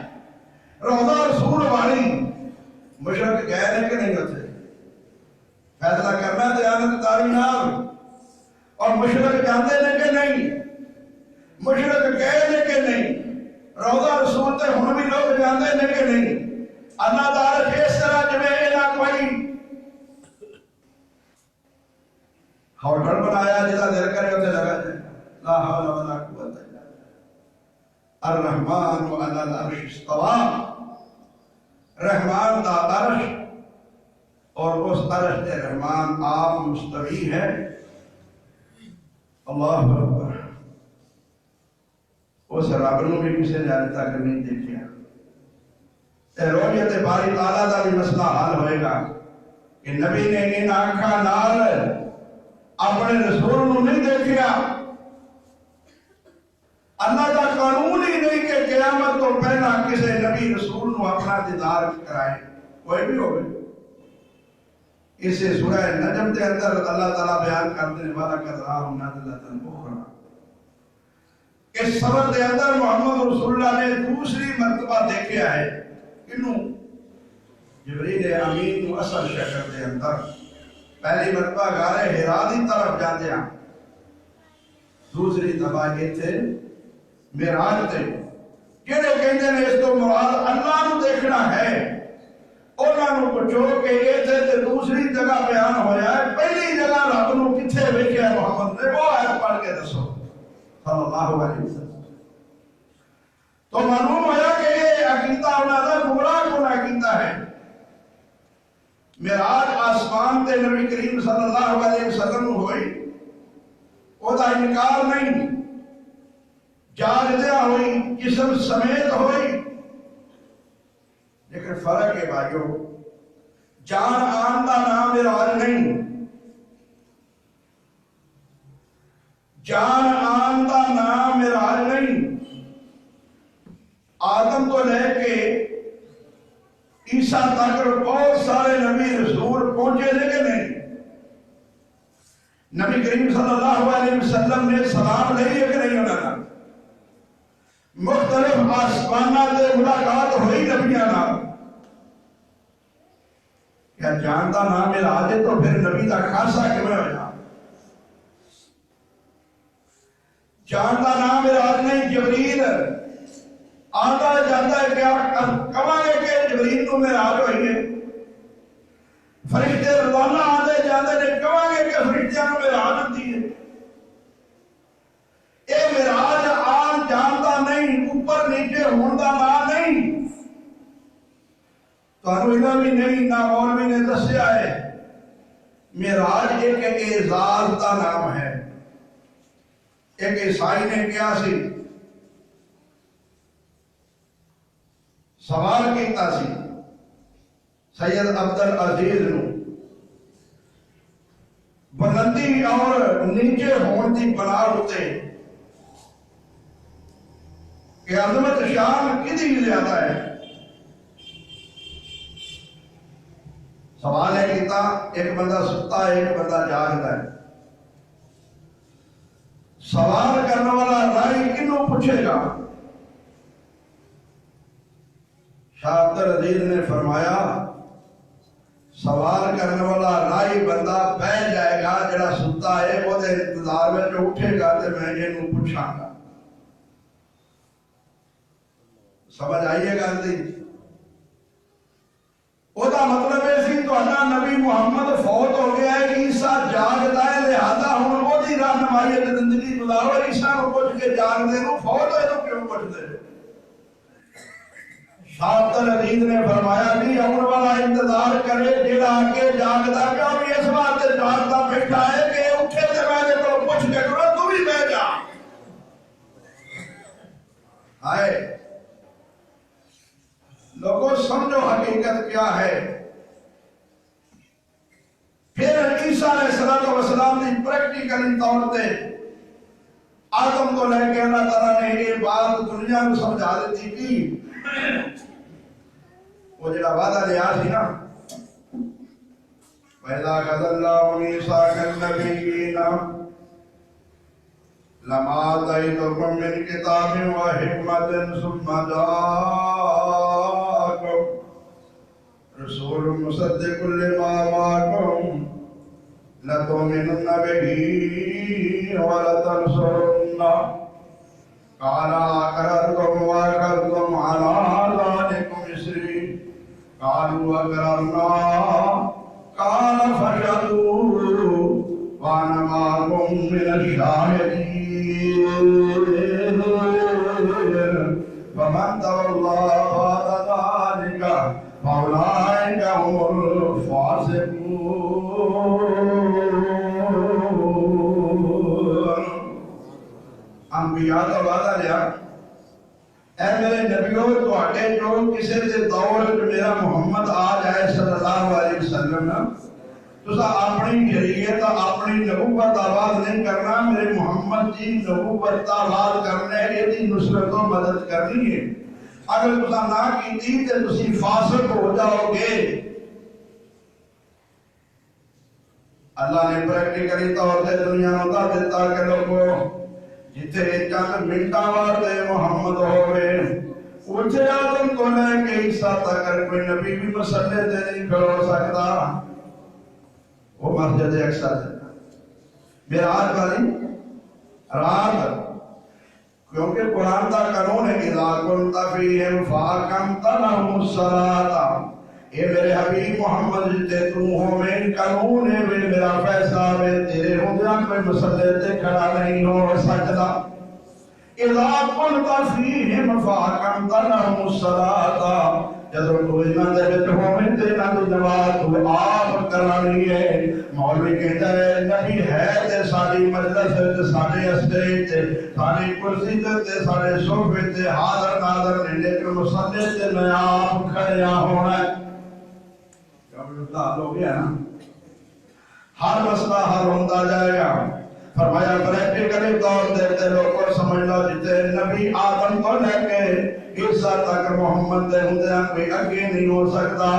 روضہ رسول والی مشرق گئے ہیں کہ نہیں ہوتے، فیصلہ کرنا دیانت داری نال، اور مشرق جانتے ہیں کہ نہیں، مشرق گئے ہیں کہ نہیں۔ روضہ رسول تے ہن بھی لوگ جاندے نے کہ نہیں؟ اللہ دا عرش اس طرح جویں نہ کوئی ہوٹل بنایا جدا دل کرے تے لگا جائے لا حول ولا قوت الا باللہ۔ الرحمن علی العرش استوى، رحمان دا عرش اور اس عرش تے رحمان آپ مستوی ہے۔ اللہ اکبر۔ اس رب نو بھی کسی نے آج تک نہیں دیکھا۔ تے رویت باری تعالیٰ دا بھی مسئلہ حل ہوئے گا کہ نبی نے ان آنکھاں نال اپنے رسول نو نہیں دیکھا۔ اللہ دا قانون ہی نہیں کہ قیامت تو پہلا کسی نبی رسول نو اپنا دیدار کرائے، کوئی بھی ہوئے۔ اسے سورہ نجم کے اندر اللہ تعالیٰ بیان کرتے ہیں وَلَقَدْ رَآهُ نَزْلَةً أُخْرَىٰ۔ اس سبق کے اندر محمد رسول اللہ نے دوسری مرتبہ دیکھا ہے۔ کنوں؟ جبریل امین نو اصل شکل کے اندر پہلی مرتبہ غار حرا دی طرف جاتے ہیں، دوسری دفعہ اتنے معراج تے جڑے کہندے نے اس تو مراد اللہ نو دیکھنا ہے، انہاں نو پوچھو کہ اتنے تے دوسری جگہ بیان ہویا ہے، پہلی جگہ رب نو کتھے ویکھیا محمد نے، وہ آیت پڑھ کے دسو صلی اللہ علیہ وسلم۔ تو معلوم ہوا کہ یہ عقیدہ انہاں دا گمراہ کن عقیدہ ہے۔ معراج آسمان تے نبی کریم صلی اللہ علیہ وسلم ہوئی، او دا انکار نہیں، جاگدیا ہوئی، جسم سمیت ہوئی، لیکن فرق ہے بھائیو، جان آن دا نام معراج نہیں، جان آن دا نام معراج نہیں۔ آدم تو لے کے عیسیٰ تک بہت سارے نبی رسول پہنچے لے کہ نہیں؟ نبی کریم صلی اللہ علیہ وسلم نے سلام لے کہ نہیں ہونا؟ مختلف آسمانہ سے ملاقات ہوئی نبیاں نام۔ کیا جانتا نام معراج ہے تو پھر نبی دا خاصہ کیوں ہویا؟ جانتا نام معراج نہیں، جبریل آتا جاتا ہے کیا کہاں گے کہ جبریل کو معراج ہوئی ہے؟ فرشتے روزانہ آتے جاتے ہیں کہاں گے کہ فرشتیاں کو معراج ہوتی ہے؟ اے معراج آن جانتا نہیں، اوپر نیچے ہوندا نہ نہیں، تو علم بھی نہیں، نہ مولوی نے دسیا ہے۔ معراج ایک اعزاز کا نام ہے۔ ایک عیسائی نے کیا سی سوال کیتا سی سید عبدالعزیز نو، بلندی اور نیچے ہون دی بنا ہوتے کہ عظمت شان کدی زیادہ ہے؟ سوال ہے کیتا، ایک بندہ ستا ہے ایک بندہ جاگتا ہے، سوال کرنے والا رائی کنوں پوچھے گا؟ شاہ عبدالعزیز نے فرمایا سوال کرنے والا رائی بندہ بیٹھ جائے گا، جڑا ستا ہے وہ دے انتظار میں جو اٹھے گا تو میں یہ نو پوچھاں گا۔ سمجھ آئیے گا اندھی؟ وہ دا مطلب ہے سی تو انا نبی محمد فوت ہو گیا ہے، عیسیٰ جاگتا ہے، لہذا ہوں وہ دی رہنمائی ہے زندگی گزارو، عیسیٰ کو پوچھ کے جاگ دے نو فوت ہوئے تو کیوں پوچھ دے؟ شاہ عبدالعزیز نے فرمایا بھی امر والا انتظار کرے جیڑا آکے جاگتا پیا بھی اس بات جاگتا بیٹھا ہے کہ اٹھے تے میں نے تو پوچھ کے کرو تو بھی بہ جا۔ آئے لوگوں سمجھو حقیقت کیا ہے۔ پھر عیسیٰ علیہ السلام نے پریکٹیکل طور پہ آدم کو لے کے اللہ تعالیٰ نے یہ بات دنیا کو سمجھا دیتی کی وہ جڑا وعدہ لیا سی نا وَإِذَا أَخَذَ اللَّهُ مِيثَاقَ النَّبِيِّينَ لَمَا آتَيْتُكُم مِّن كِتَابٍ وَحِكْمَةٍ ثُمَّ جَاءَكُمْ رَسُولٌ مُصَدِّقٌ لِّمَا مَعَكُمْ لَتُؤْمِنُنَّ بِهِ وَلَتَنصُرُنَّهُ قَالَ أَقْرَرْتُمْ وَأَخَذْتُمْ وأقررنا قال فاشهدوا وأنا معكم من الشاهدين فمن تولى بعد ذلك فأولئك هم الفاسقون. انبیاء کا وعدہ لیا، اے میرے نبیوں تواڈے جو کسی دے دور میرا محمد آ جائے صلی اللہ علیہ وسلم، تسا اپنی شریعت اپنی نبوت آباد نہیں کرنا، میرے محمد جی نبوت آباد کرنے یہ نصرت و مدد کرنی ہے. اگر تسا نہ کیتی تے تسی فاسق ہو جاؤ گے. اللہ نے پریکٹیکلی طور سے دنیا نوں دس دتا کہ لوگوں جتھے چند منٹاں واسطے محمد ہوئے اونچے آدم کو لے کے عیسیٰ تک کوئی نبی بھی مسلے تے نہیں کھڑو سکتا. وہ مسجد اقصی ہے معراج والی رات، کیونکہ قرآن کا قانون ہے اذا كنت فيهم فأقمت لهم الصلاة. اے میرے حبیب محمد جتے تو ہو میں قانون ہے میرا فیصلہ ہے تیرے ہوندیاں کوئی مسئلے تے کھڑا نہیں ہو سکتا. اذا كنت فيهم فأقمت لهم الصلاة. جدو تو انہاں دے وچ ہوویں تے انہاں دی نماز تو آپ کرانی ہے. مولوی کہتا ہے نبی ہے تے ساری مجلس تے سارے اسٹیج تے ساری کرسی تے سارے صوفے تے حاضر ناظر نے، لیکن مصلی تے میں آپ کھڑیا ہونا ہے. ہو گیا نا، ہر مسئلہ حل ہوتا جائے گا. فرمایا پریکٹیکلی طور دیتے لوگ کو سمجھ لو جتے نبی آدم کو لے کے عیسیٰ تک محمد دے ہوندے کوئی اگے نہیں ہو سکتا.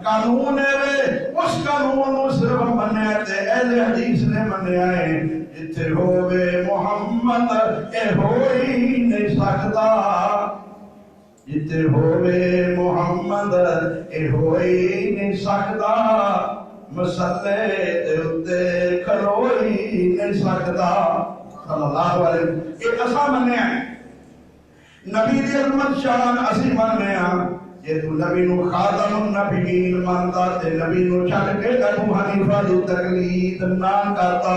قانون ہے وے اس قانون نو صرف منیا تے اہل حدیث نے منیا ہے. جتے ہووے محمد اے ہو ہی نہیں سکتا. جتے ہووے محمد اے ہو ہی نہیں سکتا. مسلے دے اتے کھلو ہی نہیں سکتا. صلی اللہ علیہ وسلم ایک اسا منیا ہے. نبی دی عظمت شان اسی مننے ہاں. جے تو نبی نو خاتم النبیین مندا تے نبی نو چھڈ کے ابو حنیفہ دی تقلید نہ کرتا.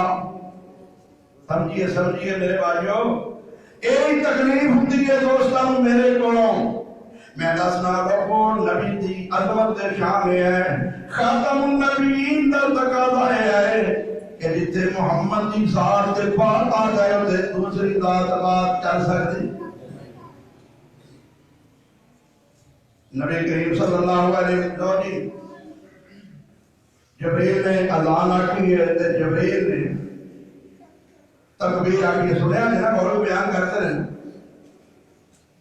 سمجھیے میرے بھائیو، ایہی تکلیف ہوندی ہے دوستاں میرے کولوں. میں دسنا لوگوں نبی دی عظمت تے شان ہے. خاتم النبیین دا تقاضا ہے کہ جتے محمد دی ذات تے بات آ جائے تے دوسری ذات بات کر سکتی. نبی کریم صلی اللہ علیہ وسلم جبریل نے اذان آکی ہے تے جبریل نے تکبیر آکی ہے. سنیا ہے نا، بولو بیان کرتے ہیں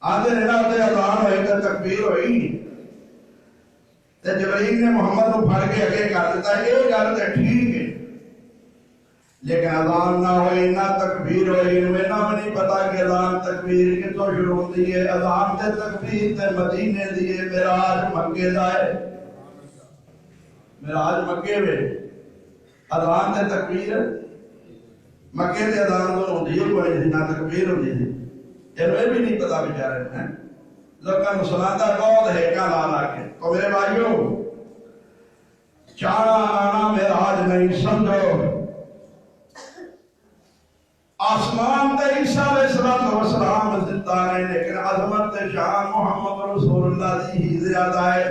آدھے نے نا تے اذان ہوئی تے تکبیر ہوئی تے جبریل نے محمد کو پھڑ کے اگے کر دیتا. یہ گل تے ٹھیک ہے، لیکن اذان نہ ہوئی نہ تکبیر ہوئی. میں نہ نہیں پتا کہ اذان تکبیر کتوں شروع ہوتی ہے. اذان تے تکبیر تے مدینے دی ہے. معراج مکے دا ہے. معراج مکے میں اذان تے تکبیر مکے تے اذان دونوں ہوندی ہے. کوئی نہ تکبیر ہوندی ہے. یہ بھی نہیں پتا بیچارے ہیں لوگوں کو سناتا بہت ہے کا لا لا کے. تو میرے بھائیو جانا آنا معراج نہیں سمجھو. آسمان تے عیسیٰ علیہ السلام زندہ ہے، لیکن عظمت شان محمد رسول اللہ دی ہی زیادہ ہے.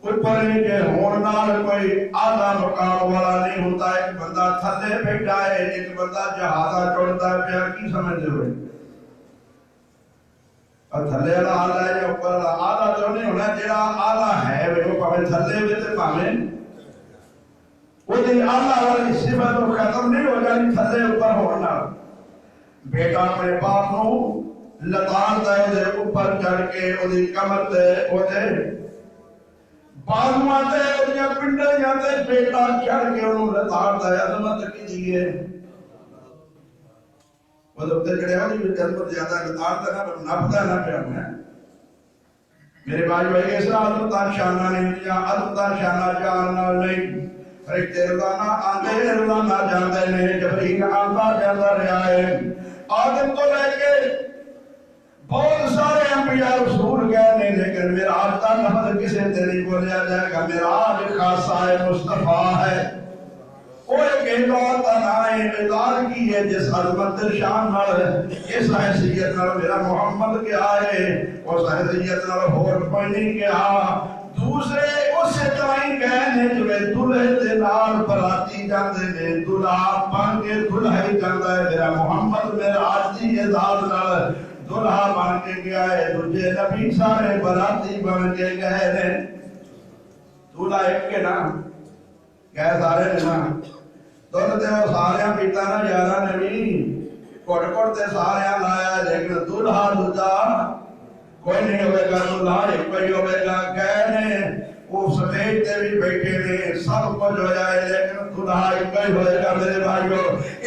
اوپر کے ہون نال کوئی اعلیٰ مقام والا نہیں ہوتا. ایک بندہ تھلے بیٹھا ہے، ایک بندہ جہازہ چڑھتا ہے. پیا کی سمجھتے ہوئے تھلے والا آلہ ہے یا اوپر والا آلہ تو نہیں ہونا. جڑا آلہ ہے وہ پاویں تھلے وچ تے پاویں وہ دی آلہ والی صفت ختم نہیں ہو جانی تھلے اوپر ہون نال. بیٹا اپنے باپ نو لتاڑدا ہے دے اوپر چڑھ کے اودی کمر تے اودے بازواں تے اودیاں پنڈیاں تے بیٹا چڑھ کے اونوں لتاڑدا ہے. عظمت کی ہے مطلب تے جڑے ہوندی عظمت زیادہ لتاڑدا نہ نپدا نہ پیا ہے. میرے بھائی اس عظمت شانہ نہیں دیا. عظمت شانہ جان نال نہیں. فرشتے روزانہ آندے روزانہ جاندے نے. جبریل آندا جاندا رہا ہے. آدم کو لے کے بہت سارے بھی یا رسول کہنے لیکن معراج کا لفظ کسی سے نہیں بولیا جائے گا. معراج خاصہ مصطفیٰ ہے. وہ ایک ذات نائے مدار کی ہے جس عظمت شان نال اس حیثیت نال میرا محمد کیا ہے اس حیثیت نال ہور کوئی نہیں کیا. دوسرے اس طرح کہنے جو دلہے دے نال براتی جاندے نے دلہا بن کے دلہائی جاندا ہے. میرا محمد میرا آجی اعزاز نال دلہا بن کے گیا ہے. دوجے نبی سارے براتی بن کے گئے نے. دلہا ایک کے نام گئے سارے نے نا دل تے وہ سارے پیتا نا یارہ نبی کوٹ کوٹ تے سارے لایا لیکن دلہا دوجا کوئی نہیں ہوئے گا. دلہا ایک کوئی ہوئے گا. کہنے وہ سمیت تے بھی بیٹھے نے سب کچھ ہو جائے لیکن دلہا ایک کوئی ہوئے گا. میرے بھائیو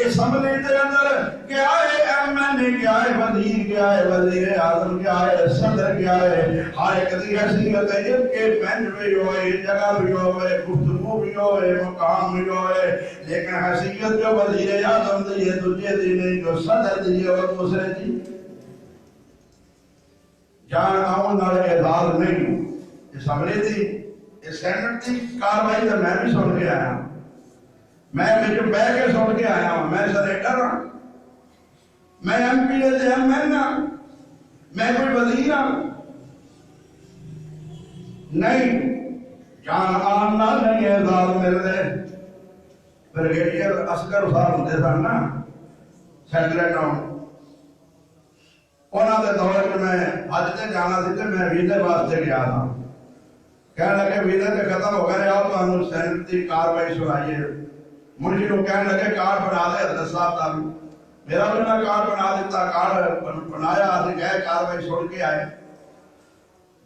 اسمبلی دے اندر کیا ہے ایم این اے کیا ہے وزیر کیا ہے وزیر اعظم کیا ہے صدر کیا ہے ہر ایک دی حیثیت ہے. ان کے بینچ بھی ہوئے جگہ بھی ہوئے گفتگو بھی ہوئے مقام بھی ہوئے لیکن حیثیت جو وزیر اعظم دی ہے دوسرے دی نہیں جو صدر دی ہے وہ دوسرے دی جان آؤں نال اعزاز نہیں. اسمبلی دی سینٹ دی کاروائی تو میں بھی سن کے آیا ہوں. میں جو بہ کے سن کے آیا ہوں. میں سینیٹر ہوں میں ایم پی دے ایم این ہوں میں کوئی وزیر ہوں نہیں. جان آن نال نہیں اعزاز مل رہے. بریگیڈیئر اصغر صاحب ہوندے سن نا سیٹلر ٹاؤن انہوں نے دور میں حج تے جانا سی تے میں ویزے واسطے گیا تھا. کہنے لگے ویزے تے ختم ہو گئے آؤ تمہیں سینٹ کی کاروائی سنائیے. منشی کو کہنے لگے کارڈ بنا دے حضرت صاحب کا. میرا بھی نہ کارڈ بنا دیتا. کارڈ بنایا آتے گئے کاروائی سن کے آئے.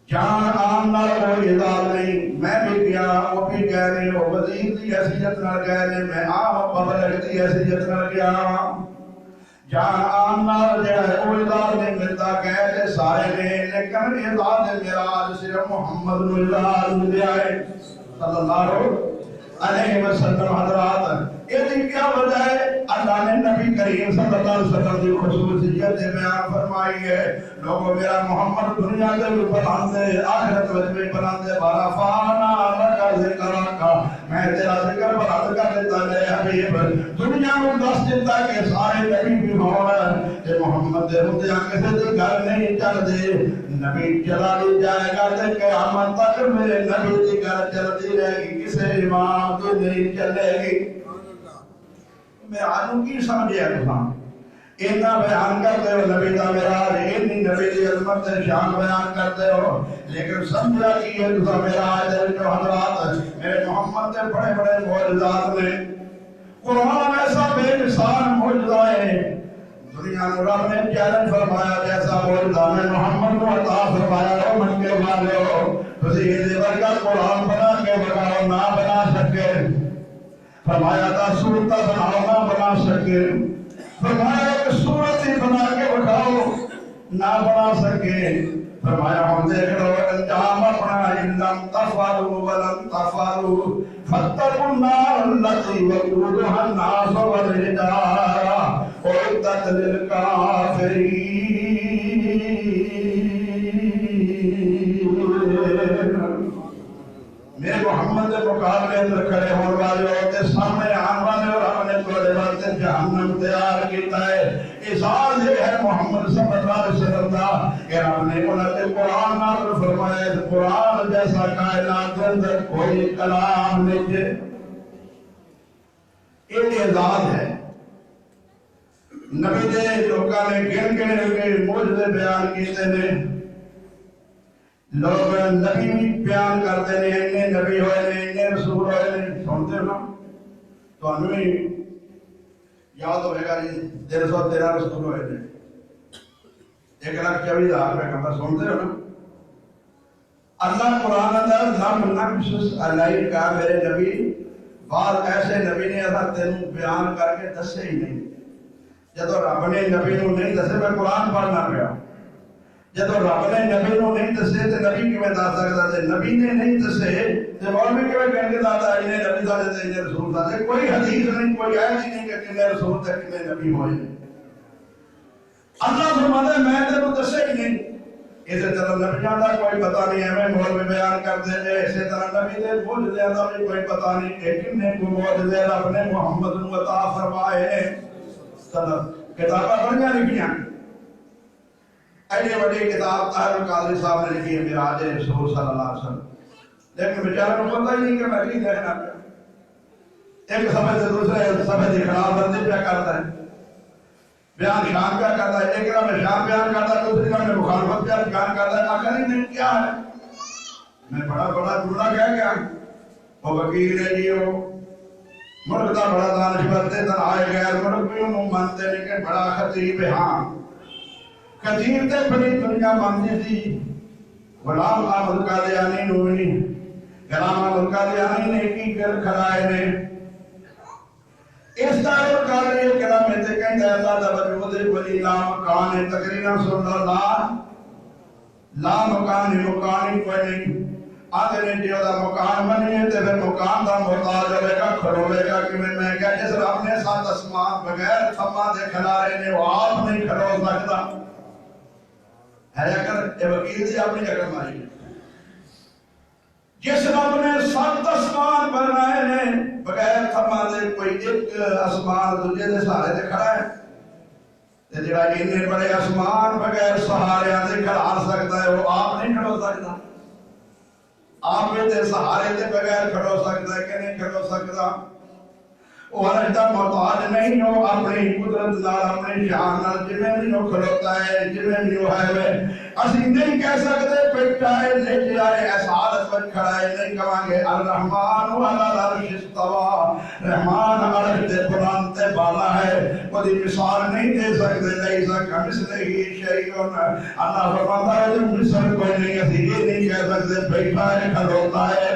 جان آن نال کوئی اعزاز نہیں. میں بھی گیا وہ بھی گئے نے وہ وزیر کی حیثیت نال گئے نے میں عام پبلک کی حیثیت نال گیا. جان آن نال جڑا ہے وہ اعزاز نہیں ملتا گئے تھے سارے نے لیکن اعزاز معراج صرف محمد نو اعزاز ملیا ہے صلی اللہ علیہ وسلم. حضرات یہ کیا وجہ ہے؟ اللہ نے نبی کریم صلی اللہ علیہ وسلم کی خصوصیت بیان فرمائی ہے. لوگوں میرا محمد دنیا کے بھی بلند ہے آخرت میں بھی بلند ہے. بارا فانا لکا ذکر کا میں تیرا ذکر بلند کر دیتا میرے حبیب. دنیا میں دس دیتا کہ سارے نبی بھی ہونا کہ محمد دے ہوتے ہیں کسی دے گھر نہیں چل دے. نبی چلا نہیں جائے گا تے قیامت تک میرے نبی دی گھر چلتی رہے گی کسی امام تو نہیں چلے گی. میں آنوں کی سمجھے تساں اینا بیان کرتے ہو نبی دا معراج اینی نبی دی عظمت شان بیان کرتے ہو لیکن سمجھا کی ہے تساں معراج دے جو حضرات میرے محمد دے بڑے بڑے معجزات نے. قرآن ایسا بے مثال معجزہ ہے. دنیا میں رب نے چیلنج فرمایا جیسا معجزہ میں محمد کو عطا فرمایا ہو من کے والے ہو تسی یہ دیور کا قرآن بنا کے بتاؤ نہ بنا سکے. فرمایا تھا صورت بناؤ نہ بنا سکے. فرمایا کہ صورت ہی بنا کے بتاؤ نہ بنا سکے. فرمایا ہم دیکھ لو انجام اپنا لم تفعلوا ولن تفعلوا فاتقوا النار التي وقودها الناس والحجارة أعدت للكافرين. میرے محمد کے مقابلے اندر کھڑے ہونے والے ہوتے سامنے آنے والے اور ہم نے تھوڑے واسطے جہنم تیار کیتا ہے. اعزاز یہ ہے محمد صلی اللہ علیہ وسلم کا کہ ہم نے انہوں نے قرآن نازل فرمایا. قرآن جیسا کائنات کے اندر کوئی کلام نہیں ہے. ایک اعزاز ہے. نبی دے لوگوں نے گن کے معجزے بیان کیتے نے. لوگ نبی بھی بیان کرتے ہیں انہیں نبی ہوئے نے انہیں رسول ہوئے نے. سنتے ہو نا تو ہمیں یاد ہوئے گا جی 113 رسول ہوئے نے 1,24,000 میں کہتا. سنتے ہو نا اللہ قرآن اندر لم نقصص علیہ کا میرے نبی بعض ایسے نبی نے ایسا تینوں بیان کر کے دسے ہی نہیں. جب رب نے نبی نو نہیں دسے میں قرآن پڑھنا پیا. جب رب نے نبی نو نہیں دسے تو نبی کیویں دس سکدا تے نبی نے نہیں دسے تے مولوی کیویں کہہ کے داتا انہیں نبی دا تے انہیں رسول دا تے کوئی حدیث نہیں کوئی آیت نہیں کہ کنے رسول تے کنے نبی ہوئے. اللہ فرماتا ہے میں تینوں دسے ہی نہیں. اسی طرح نبیوں کا کوئی پتہ نہیں ہے مولوی بیان کرتے ہیں اسی طرح نبی دے معجزے کا بھی کوئی پتہ نہیں کہ کنے کو معجزے رب نے محمد نو عطا فرمائے ہیں کتاباں بڑیاں لکھیاں ایڈی بڑی کتاب طاہر القادری صاحب نے لکھی ہے معراج رسول صلی اللہ علیہ وسلم لیکن بیچارے کو پتہ ہی نہیں کہ میں کی دیکھنا پیا ایک سمجھ سے دوسرے سمجھ کی خلاف ورزی پہ کرتا ہے بیان شام کیا کرتا ہے ایک میں شام بیان کرتا ہے دوسری میں مخالفت بیان کرتا ہے آخر نہیں کیا ہے میں بڑا جملہ کہہ گیا وہ وکیل ہے جی وہ ملک کا بڑا دانشور تھے تنہائے غیر ملک بھی انہوں مانتے لیکن بڑا خطیب ہے ہاں خطیب تے بڑی دنیا مانتی تھی غلام احمد قادیانی نوری غلام احمد قادیانی نے کی کر کھڑائے نے اس طرح قادری کرام تے کہندا اللہ دا وجود ولی لا مکان تقریرا سن اللہ لا مکان کوئی نہیں آدھے نے جو دا مکان بنی ہے تے پھر مکان دا محتاج ہوے گا کھڑوے گا کہ میں کہا جس رب نے سات آسمان بغیر تھما دے کھلارے نے وہ آپ نہیں کھڑو سکتا ہے اگر یہ وکیل دی اپنی جگہ ماری جس رب نے سات آسمان بنائے نے بغیر تھما دے کوئی ایک آسمان دوسرے دے سہارے تے کھڑا ہے تے جڑا اتنے بڑے آسمان بغیر سہارے دے کھڑا سکتا ہے وہ آپ نہیں کھڑو سکتا آپ تے سہارے تے بغیر کھڑو سکتا ہے کہ نہیں کھڑو سکتا وہ رہتا محتاج نہیں ہو اپنی قدرت نال اپنی شان نال جویں بھی وہ کھڑوتا ہے جویں بھی وہ ہے اسی نہیں کہہ سکتے بیٹھا ہے لے جائے اس حالت پر کھڑا ہے نہیں کہیں گے الرحمن علی العرش استوى رحمان عرش تے بلند تے بالا ہے کوئی مثال نہیں دے سکتے لیس کمثلہ شیء اللہ فرماتا ہے جو مثال کوئی نہیں اسی یہ نہیں کہہ سکتے بیٹھا ہے کھڑوتا ہے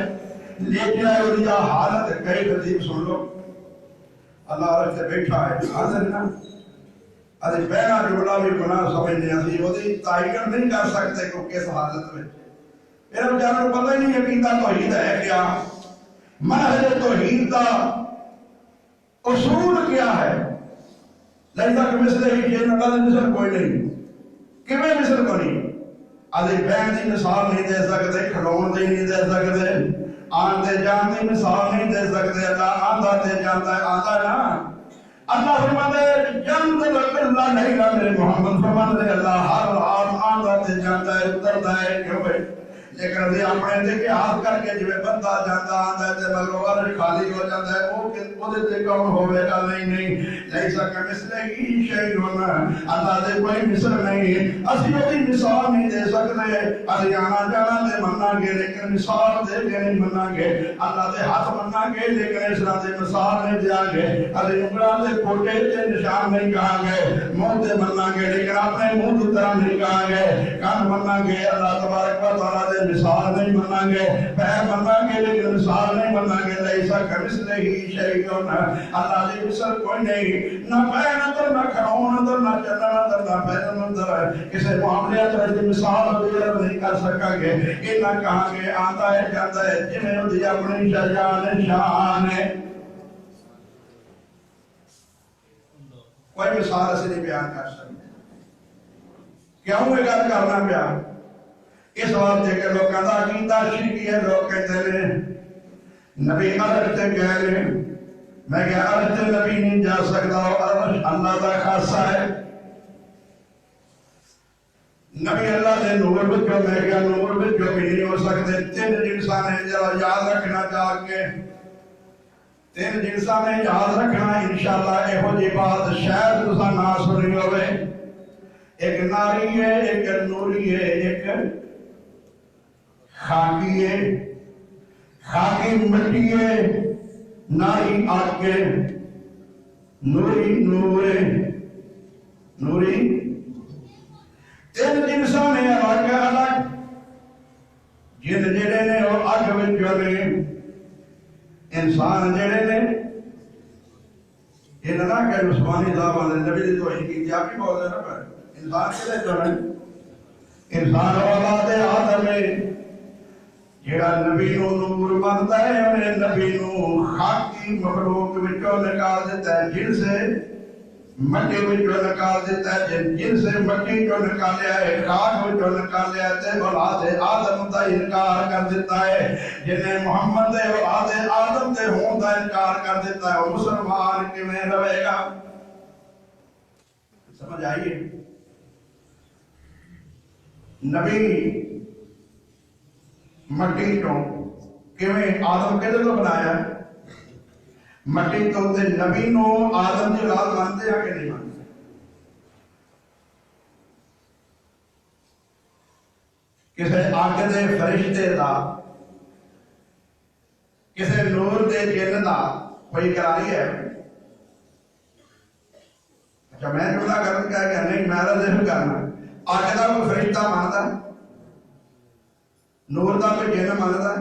لے جائے اور یہ حالت کئی ترتیب سن لو اللہ عرش تے بیٹھا ہے حاضر نا ادھر پہلا جملہ بھی گناہ سمجھنے اسی وہ تعین نہیں کر سکتے کہ کس حالت میں میرا بیچارہ کو پتہ ہی نہیں عقیدہ توحید ہے کیا منہج توحید کا اصول کیا ہے لیسا کمثلہ شیء اللہ کی مثل کوئی نہیں کیویں مثل کوئی نہیں ادھر بہن دی مثال نہیں دے سکتے کھلون دی نہیں دے سکتے آندے جان دی مثال نہیں دے سکتے اللہ آندہ تے جانتا ہے آندہ نا اللہ فرماتے ہیں جنت اللہ نہیں رہا میرے محمد فرماتے ہیں اللہ ہر رات آندہ تے جانتا ہے اترتا ہے کیوں بھئی لیکن ابھی اپنے دے کے ہاتھ کر کے جو بندہ جانتا آندہ ہے مگر عرش خالی ہو جاتا ہے وہ دے کون ہوئے گا نہیں لیسا کمثلہ شیء اللہ دے کوئی مثل نہیں اسی وہ مثال نہیں دے سکتے اسی آنا جانا دے مننا گے لیکن مثال دے کے نہیں مننا گے اللہ دے ہاتھ مننا گے لیکن اس طرح دے مثال نہیں دیا گے اسی انگراں دے کوٹے تے نشان نہیں کہا گے منہ تے مننا گے لیکن اپنے منہ کی طرح نہیں کہا گے کان مننا گے اللہ تبارک و تعالیٰ دے مثال نہیں مننا گے پیر مننا گے لیکن مثال نہیں مننا گے لیسا کمثلہ شیء اللہ دی مثل کوئی نہیں نہ پیر اندر نہ کھڑون اندر نہ چلن اندر نہ پیرن اندر کسی معاملے اندر دی مثال وغیرہ نہیں کر سکا گے اتنا کہاں گے آتا ہے جاتا ہے جنہیں ہوتی اپنی شان ہے کوئی مثال سے نہیں بیان کر سکتے کیوں یہ گل کرنا پیا اس واسطے کہ لوگ کہتا عقیدہ شرکی ہے لوگ کہتے ہیں نبی عرش تے گئے میں کہ عرش تے نبی نہیں جا سکتا عرش اللہ دا خاصہ ہے نبی اللہ دے نور بچوں میں کہ نور بچوں بھی نہیں ہو سکتے تین جنساں نے یاد رکھنا چاہ کے تین جنساں نے یاد رکھنا انشاءاللہ اے جی بات شاید تساں نہ سنی ہوئے ایک ناری ہے ایک نوری ہے ایک خاکی ہے خاکی مٹی ہے ناری آگ کے نوری نور نوری تین جنساں نے الگ الگ جن جڑے نے اور اگ وچوں نے انسان جڑے نے یہ نہ کہ عثمانی صاحب نے نبی دی توہین کی آپ بھی بولتے نا پر انسان کے لئے جو ہے انسان اولاد آدم ہے جڑا نبی نو نور بنتا ہے انہیں نبی نو خاکی مخلوق وچوں نکال دیتا ہے جن سے مٹی وچوں نکال دیتا ہے جن سے مٹی جو نکالیا ہے خاک وچوں نکال لیا تے اولاد آدم دا انکار کر دیتا ہے. جنہیں محمد دے اولاد آدم دے ہون دا انکار کر دیتا ہے وہ مسلمان کیویں رہے گا؟ سمجھ آئیے؟ نبی مٹی تو کیویں آدم کدے تو بنایا مٹی تو تے نبی نو آدم دی اولاد مانتے ہیں کہ نہیں مانتے؟ کسے آگ دے فرشتے دا کسے نور دے جن دا کوئی قراری ہے؟ اچھا میں جملہ کرتا کہ نہیں میرا ذہن کرنا آگ دا کوئی فرشتہ مانتا نور دا کوئی جن مانتا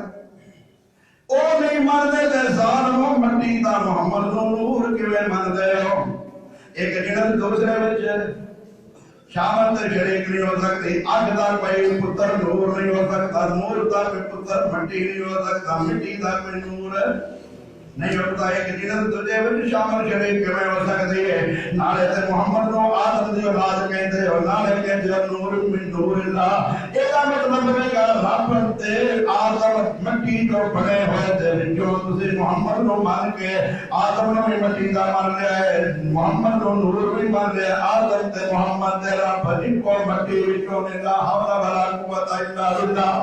او نہیں مانتے تے ظالمو مٹی دا محمد نو نور کیویں مانتے ہو؟ ایک جنت دوسرے وچ شامت شریک نہیں ہو سکتی. اگ دا کوئی پتر نور نہیں ہو سکتا, نور دا کوئی پتر مٹی نہیں ہو سکتا, مٹی دا کوئی نور نہیں ہوتا. ایک جنت دوسرے وچ شامت شریک کیویں ہو سکتی ہے؟ نالے تے محمد نو آدم دی اولاد کہندے ہو, نالے کہندے ہو نور من نور اللہ. ایدا مطلب ہے کہ رب تے آدم مٹی تو بنے ہوئے تے جو تسی محمد نو مان کے آدم نو بھی مٹی دا مان لیا ہے, محمد نو نور بھی مان لیا, آدم تے محمد تے رب ان کو مٹی وچوں نے لا حول ولا قوت الا باللہ.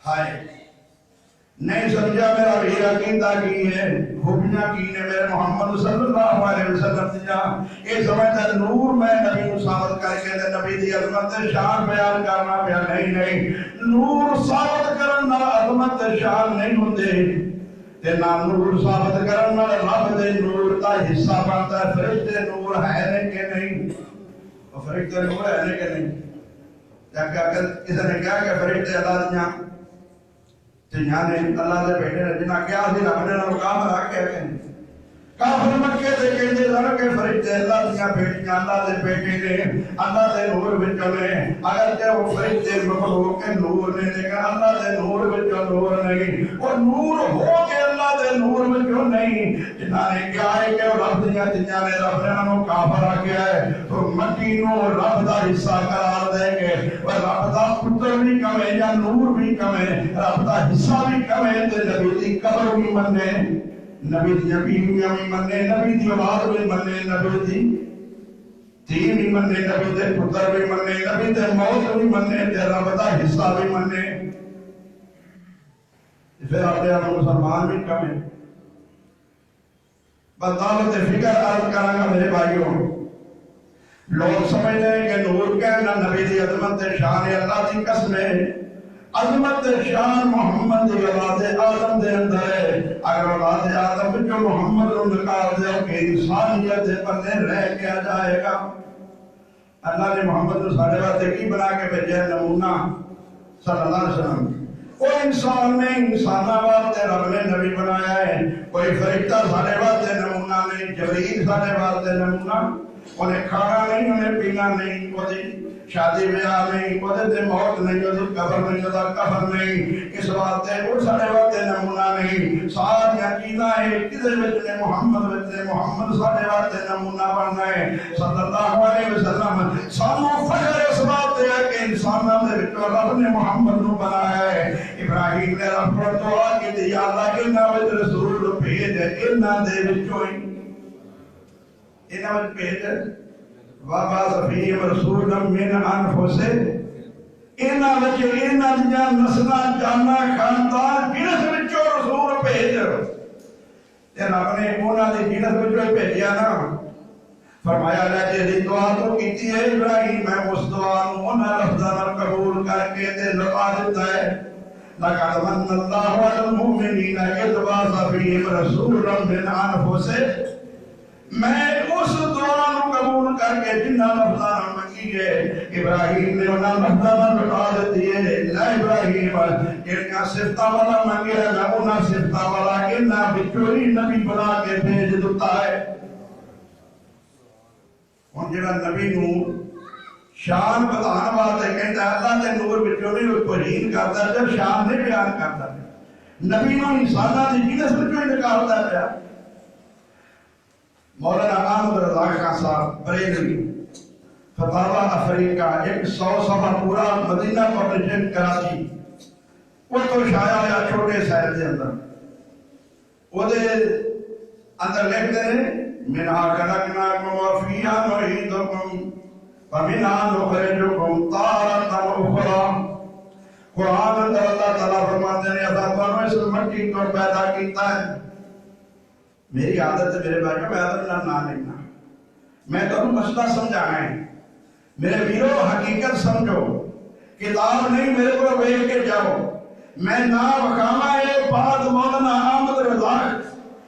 ہائے نہیں سمجھا میرا بھی عقیدہ کی ہے, حکمیاں کی نے میرے محمد صلی اللہ علیہ وسلم دیا. یہ سمجھتا نور میں نبی کو ثابت کر کے نبی دی عظمت شان بیان کرنا پیا. نہیں نور ثابت کرنا عظمت شان نہیں ہوندے تے نہ نور ثابت کرنا رب دے نور دا حصہ بنتا ہے. فرشتے نور ہے کہ نہیں؟ فرشتے نور ہے کہ نہیں؟ کسی نے کہا کہ فرشتے اللہ دیاں جنہاں نے اللہ دے بیٹے نے جنہاں کیا سی رب نے کافر آکھیا کہ کافر مکے دے کہندے سن کہ فرشتے اللہ دیاں بیٹیاں اللہ دے بیٹے نے, اللہ دے نور وچوں نے. اگر کہ وہ فرشتے مخلوق کے نور نے لیکن اللہ دے نور وچوں نور نہیں, وہ نور ہو کے اللہ دے نور وچوں نہیں. جنہاں نے کہا ہے کہ رب دیاں جنہاں نے رب نے انہوں کافر آکھیا ہے تو مٹی نو رب دا حصہ قرار دیں گے. اور رب دا پتر بھی کم ہے یا نور بھی کم ہے, رب دا حصہ بھی کم ہے تے نبی دی قبر بھی مننے, نبی دی بیویاں بھی مننے, نبی دی اولاد بھی مننے, نبی دی دین بھی مننے, نبی دے پتر بھی مننے, نبی دے موت بھی مننے تے رب دا حصہ بھی مننے. پھر اپنے آپ مسلمان بھی کم ہے. بدالت فکر عرض کرنا میرے بھائیوں, لوگ سمجھتے ہیں کہ نور کہنا نبی دی عظمت شان اللہ دی قسم ہے. عظمت شان محمد دی اولاد آدم دے اندر ہے. اگر اولاد آدم جو محمد کو نکال دے کہ انسانیت پنے رہ گیا جائے گا. اللہ نے محمد کو سارے واسطے کی بنا کے بھیجا نمونہ صلی اللہ علیہ وسلم. وہ انسان نے انسانہ واسطے رب نے نبی بنایا ہے. کوئی فرشتہ سارے واسطے نمونہ نہیں, جبریل سارے واسطے نمونہ. انہیں کھانا نہیں, انہیں پینا نہیں, وہ شادی بیاہ نہیں, وہ موت نہیں, وہ قبر نہیں, وہ کفن نہیں. اس واسطے وہ سارے واسطے نمونہ نہیں. ساری چیزاں ہیں کدے وچ نے محمد سارے واسطے نمونہ بننا ہے صلی اللہ علیہ وسلم. سانو فخر اس بات ہے کہ انساناں دے وچ رب نے محمد نو بنایا ہے. ابراہیم نے رب کو دعا کی تے یا اللہ انہاں وچ رسول بھیج, انہاں دے وچوں انہاں وچ بھیج وَبَعَثَ فِيهِمْ رَسُولًا مِّنْ أَنفُسِهِمْ. انہاں وچ انہاں دیاں نسلاں جانا خاندان جنس وچوں رسول بھیج. تے رب نے انہاں دی جنس وچوں بھیجیا نا. فرمایا جی دعا تو کیتی ہے ابراہیم, میں اس دعا نو انہاں لفظاں نال قبول کر کے تے لگا دیتا ہے. لَقَدْ مَنَّ اللَّهُ عَلَى الْمُؤْمِنِينَ إِذْ بَعَثَ فِيهِمْ رَسُولًا مِّنْ أَنفُسِهِمْ. میں اس دعا نو قبول کر کے جنہ لفظاں منگی ہے ابراہیم نے انہاں لفظاں لٹا دیتی ہے. لا ابراہیم جڑیاں صفتاں والا منگے ہے میں انہاں صفتاں والا انہاں وچوں ہی نبی بنا کے بھیج دیتا ہے. ہن جڑا نبی نو شان بتانے واسطے کہندا اللہ دے نور وچوں نہیں توہین کردا جب شان نہیں بیان کردا, نبی نو انساناں دی جنس وچوں نکالدا پیا. مولانا احمد رضا خان صاحب بریلوی فتاوا افریقہ 100 صفحہ پورا مدینہ پبلشنگ کراچی وہ تو شایا یا چھوٹے سائز دے اندر وہ دے اندر لکھتے ہیں منہا خلقناکم وفیہا نعیدکم ومنہا نخرجکم تارۃ اخری. قرآن اندر اللہ تعالیٰ فرماتے ہیں اذا اس مٹی کو پیدا کیتا ہے. میری عادت ہے میرے بھائیوں میں عادت نہ لکھنا، میں تو مسئلہ سمجھانا ہے. میرے ویرو حقیقت سمجھو، کتاب نہیں میرے کو ویکھ کے جاؤ. میں نام وکھاما ہے بعد مولانا احمد رضا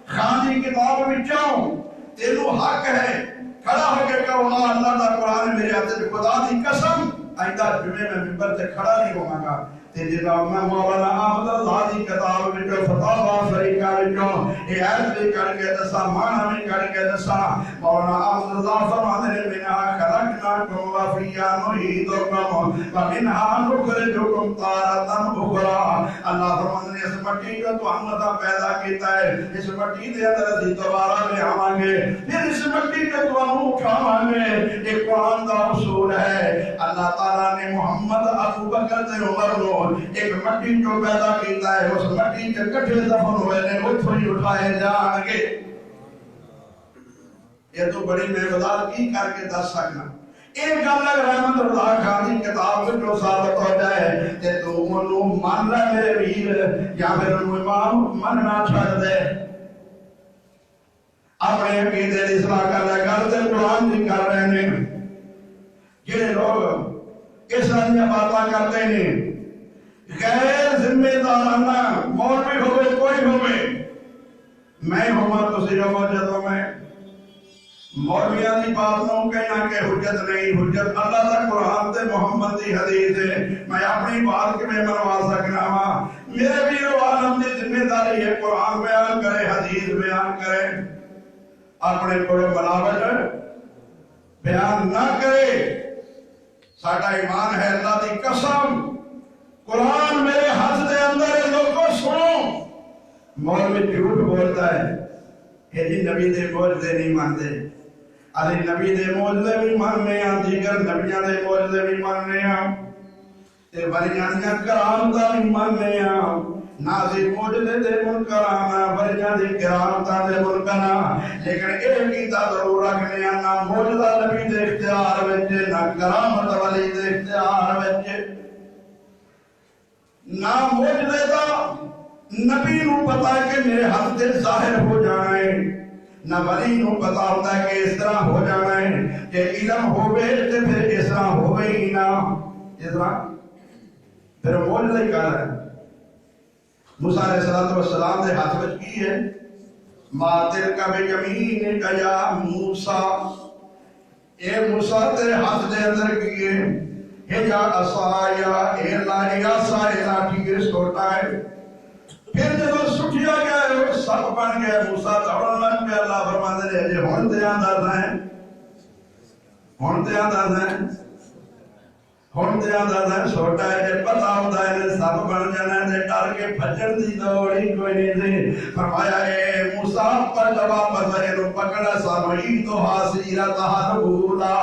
خان کی کتاب وچوں تینوں حق ہے کھڑا ہو کے کہو اللہ دا قرآن میرے ہاتھ میں، خدا دی قسم آئندہ جمعے میں ممبر تے کھڑا نہیں ہوواں گا تے جناب میں مولانا احمد رضا دی کتاب وچوں فتاوا افریقہ وچوں یہ ایت بھی کر کے دسا معنی بھی کر کے دسا. مولانا احمد رضا فرماتے ہیں منہا خلقناکم وفیہا نعیدکم ومنہا نخرجکم تارۃ اخری. اللہ فرماتے ہیں اس مٹی کو تو ہم نے پیدا کیتا ہے، اس مٹی دے اندر اسی دوبارہ لے آواں گے، پھر اس مٹی کو تو ہم اٹھاواں گے. یہ قرآن دا اصول ہے. اللہ تعالیٰ نے محمد ابو بکر تے عمر کو ایک مٹی جو پیدا کیتا ہے، اس مٹی کے کٹھے دفن ہوئے نے اتھوں ہی اٹھائے جان گے. یہ تو بڑی محفظات کی کر کے دس سکنا. ایک گل اگر احمد رضا خان کی کتاب جو ثابت ہو جائے تے تو انہوں مان لے میرے ویر، یا پھر انہوں امام مننا چھڑ دے. اپنے عقیدے دی اصلاح کر لے گل تے قرآن دی کر رہے ہیں. جنہیں لوگ اس طرح باتاں کرتے ہیں غیر ذمہ دارانہ مولوی ہوئے کوئی ہوئے، میں ہوا تسی جو موجودوں میں مولویاں دی بات نو کہنا کہ حجت نہیں، حجت اللہ دا قرآن تے محمد دی حدیث ہے. میں اپنی بات کے میں منوا سکنا ہاں. میرے بھی عالم دی ذمہ داری ہے قرآن بیان کرے، حدیث بیان کرے، اپنے کو بناوٹ بیان نہ کرے. ساڈا ایمان ہے اللہ دی قسم قرآن میرے ہاتھ دے اندر ہے، لوگوں سنو. مولوی جھوٹ بولتا ہے کہ جی نبی دے معجزے نہیں مانتے. علی نبی دے معجزے بھی ماننے ہیں، دیگر نبیاں دے معجزے بھی ماننے ہیں، تے ولیاں دیاں کرامتاں بھی ماننے ہیں. نازل معجزے دے منکرانا ولیاں دی کرامتاں دے منکرانا، لیکن ایک کیتا ضرور رکھنے ہیں نہ معجزہ نبی دے اختیار وچ، نہ کرامت ولی دے اختیار وچ. نہ معجزے دا نبی نو پتا ہے کہ میرے ہاتھ تے ظاہر ہو جانا ہے، نہ ولی نو پتا ہوتا ہے کہ اس طرح ہو جانا ہے. کہ علم ہوئے تے پھر اس طرح ہوئے ہی نہ، اس طرح پھر معجزہ ہی کر رہا ہے. موسیٰ علیہ السلام دے ہاتھ وچ کی ہے ما تلک بیمینک یا موسیٰ، اے موسیٰ تیرے ہاتھ دے اندر کی ہے. ہجا عصایا اے لاٹھی کے سوٹا ہے. پھر جب سٹھیا گیا ہے وہ سب بن گیا. موسیٰ دوڑن لگ پہ اللہ فرماتے ہیں جی ہن تے انداز ہیں، ہن تے انداز ہیں، ہن تے انداز ہے. چھوٹا ہے جے پتہ ہوتا ہے سب بن جانا ہے، ڈر کے بھجن دی دوڑی کوئی نہیں تھی. فرمایا اے موسیٰ پر جواب بزرے نو پکڑا سانوئی تو حاصیرہ تہار بھولا،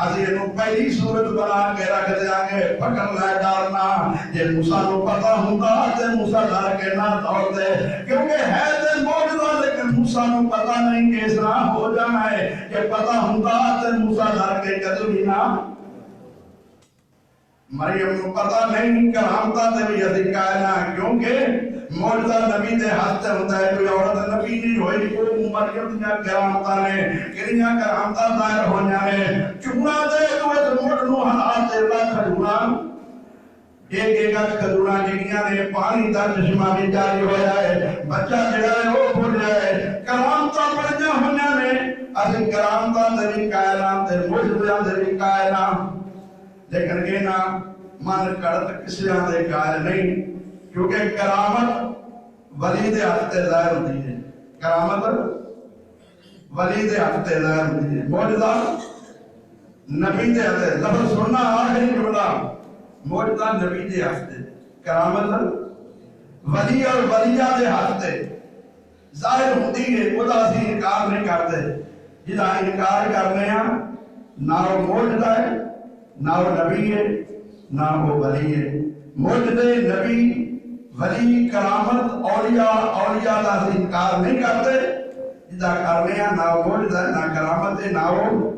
اسی نو پہلی صورت بنا کے رکھ دیا گے، پکڑ لائے ڈارنا. جے موسیٰ نو پتہ ہوتا تے موسیٰ ڈر کے نہ دوڑ دے، کیونکہ ہے تے موجودہ لیکن موسیٰ نو پتہ نہیں کہ اس طرح ہو جانا ہے. کہ پتہ ہوتا تے موسیٰ ڈر کے کدی نہ. مریم کو پتہ نہیں کرامتا تے بھی ادھی کائنا، کیونکہ موجودہ نبی دے ہاتھ تے ہوتا ہے. کوئی عورت نبی نہیں ہوئی کو مریم دیاں کرامتا نے کریاں کرامتا ظاہر ہو جانے. چونا دے تو اس موٹ نو حالات دے اللہ کھجونا ایک ایک کھجونا جگیاں نے پانی دا چشمہ بھی جاری ہو جائے، بچہ جڑا ہے وہ بھول جائے. کرامتا بڑھیاں ہو جانے. اسی کرامتا تے بھی کائنا تے موجودہ تے بھی کائنا، لیکن یہ نہ من کڑت کسی دے کار نہیں. کیونکہ کرامت ولی دے ہاتھ تے ظاہر ہوتی ہے، کرامت ولی دے ہاتھ تے ظاہر ہوتی ہے. معجزہ نبی دے ہاتھ تے، لفظ سننا آخری جملہ، معجزہ نبی دے ہاتھ تے، کرامت ولی اور ولیہ دے ہاتھ تے ظاہر ہوتی ہے. خدا اسی انکار نہیں کرتے. جہاں انکار کرنے ہیں نہ وہ موجودہ ہے، نہ وہ نبی ہے، نہ وہ ولی ہے۔ موجودے، نبی، ولی، کرامت، اولیاء کا انکار نہیں کرتے، جدا کرنے ہیں نہ وہ موجودہ ہے، نہ کرامت ہے، نہ وہ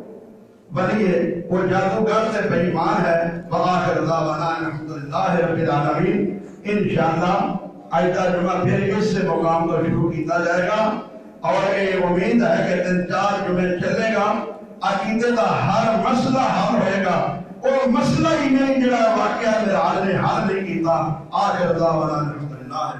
ولی ہے، وہ جادوگر سے بے ایمان ہے۔ وآخر دعوانا الحمدللہ رب العالمین۔ انشاءاللہ آئندہ جمعہ پھر اس سے مقام کو شروع کیتا جائے گا، اور یہ امید ہے کہ 3-4 جمعے چلے گا، عقیدے کا ہر مسئلہ حل ہوئے گا۔ وہ مسئلہ ہی نہیں جڑا واقعہ میرا حل نے حل نہیں کیتا۔ آخر دعوانا الحمدللہ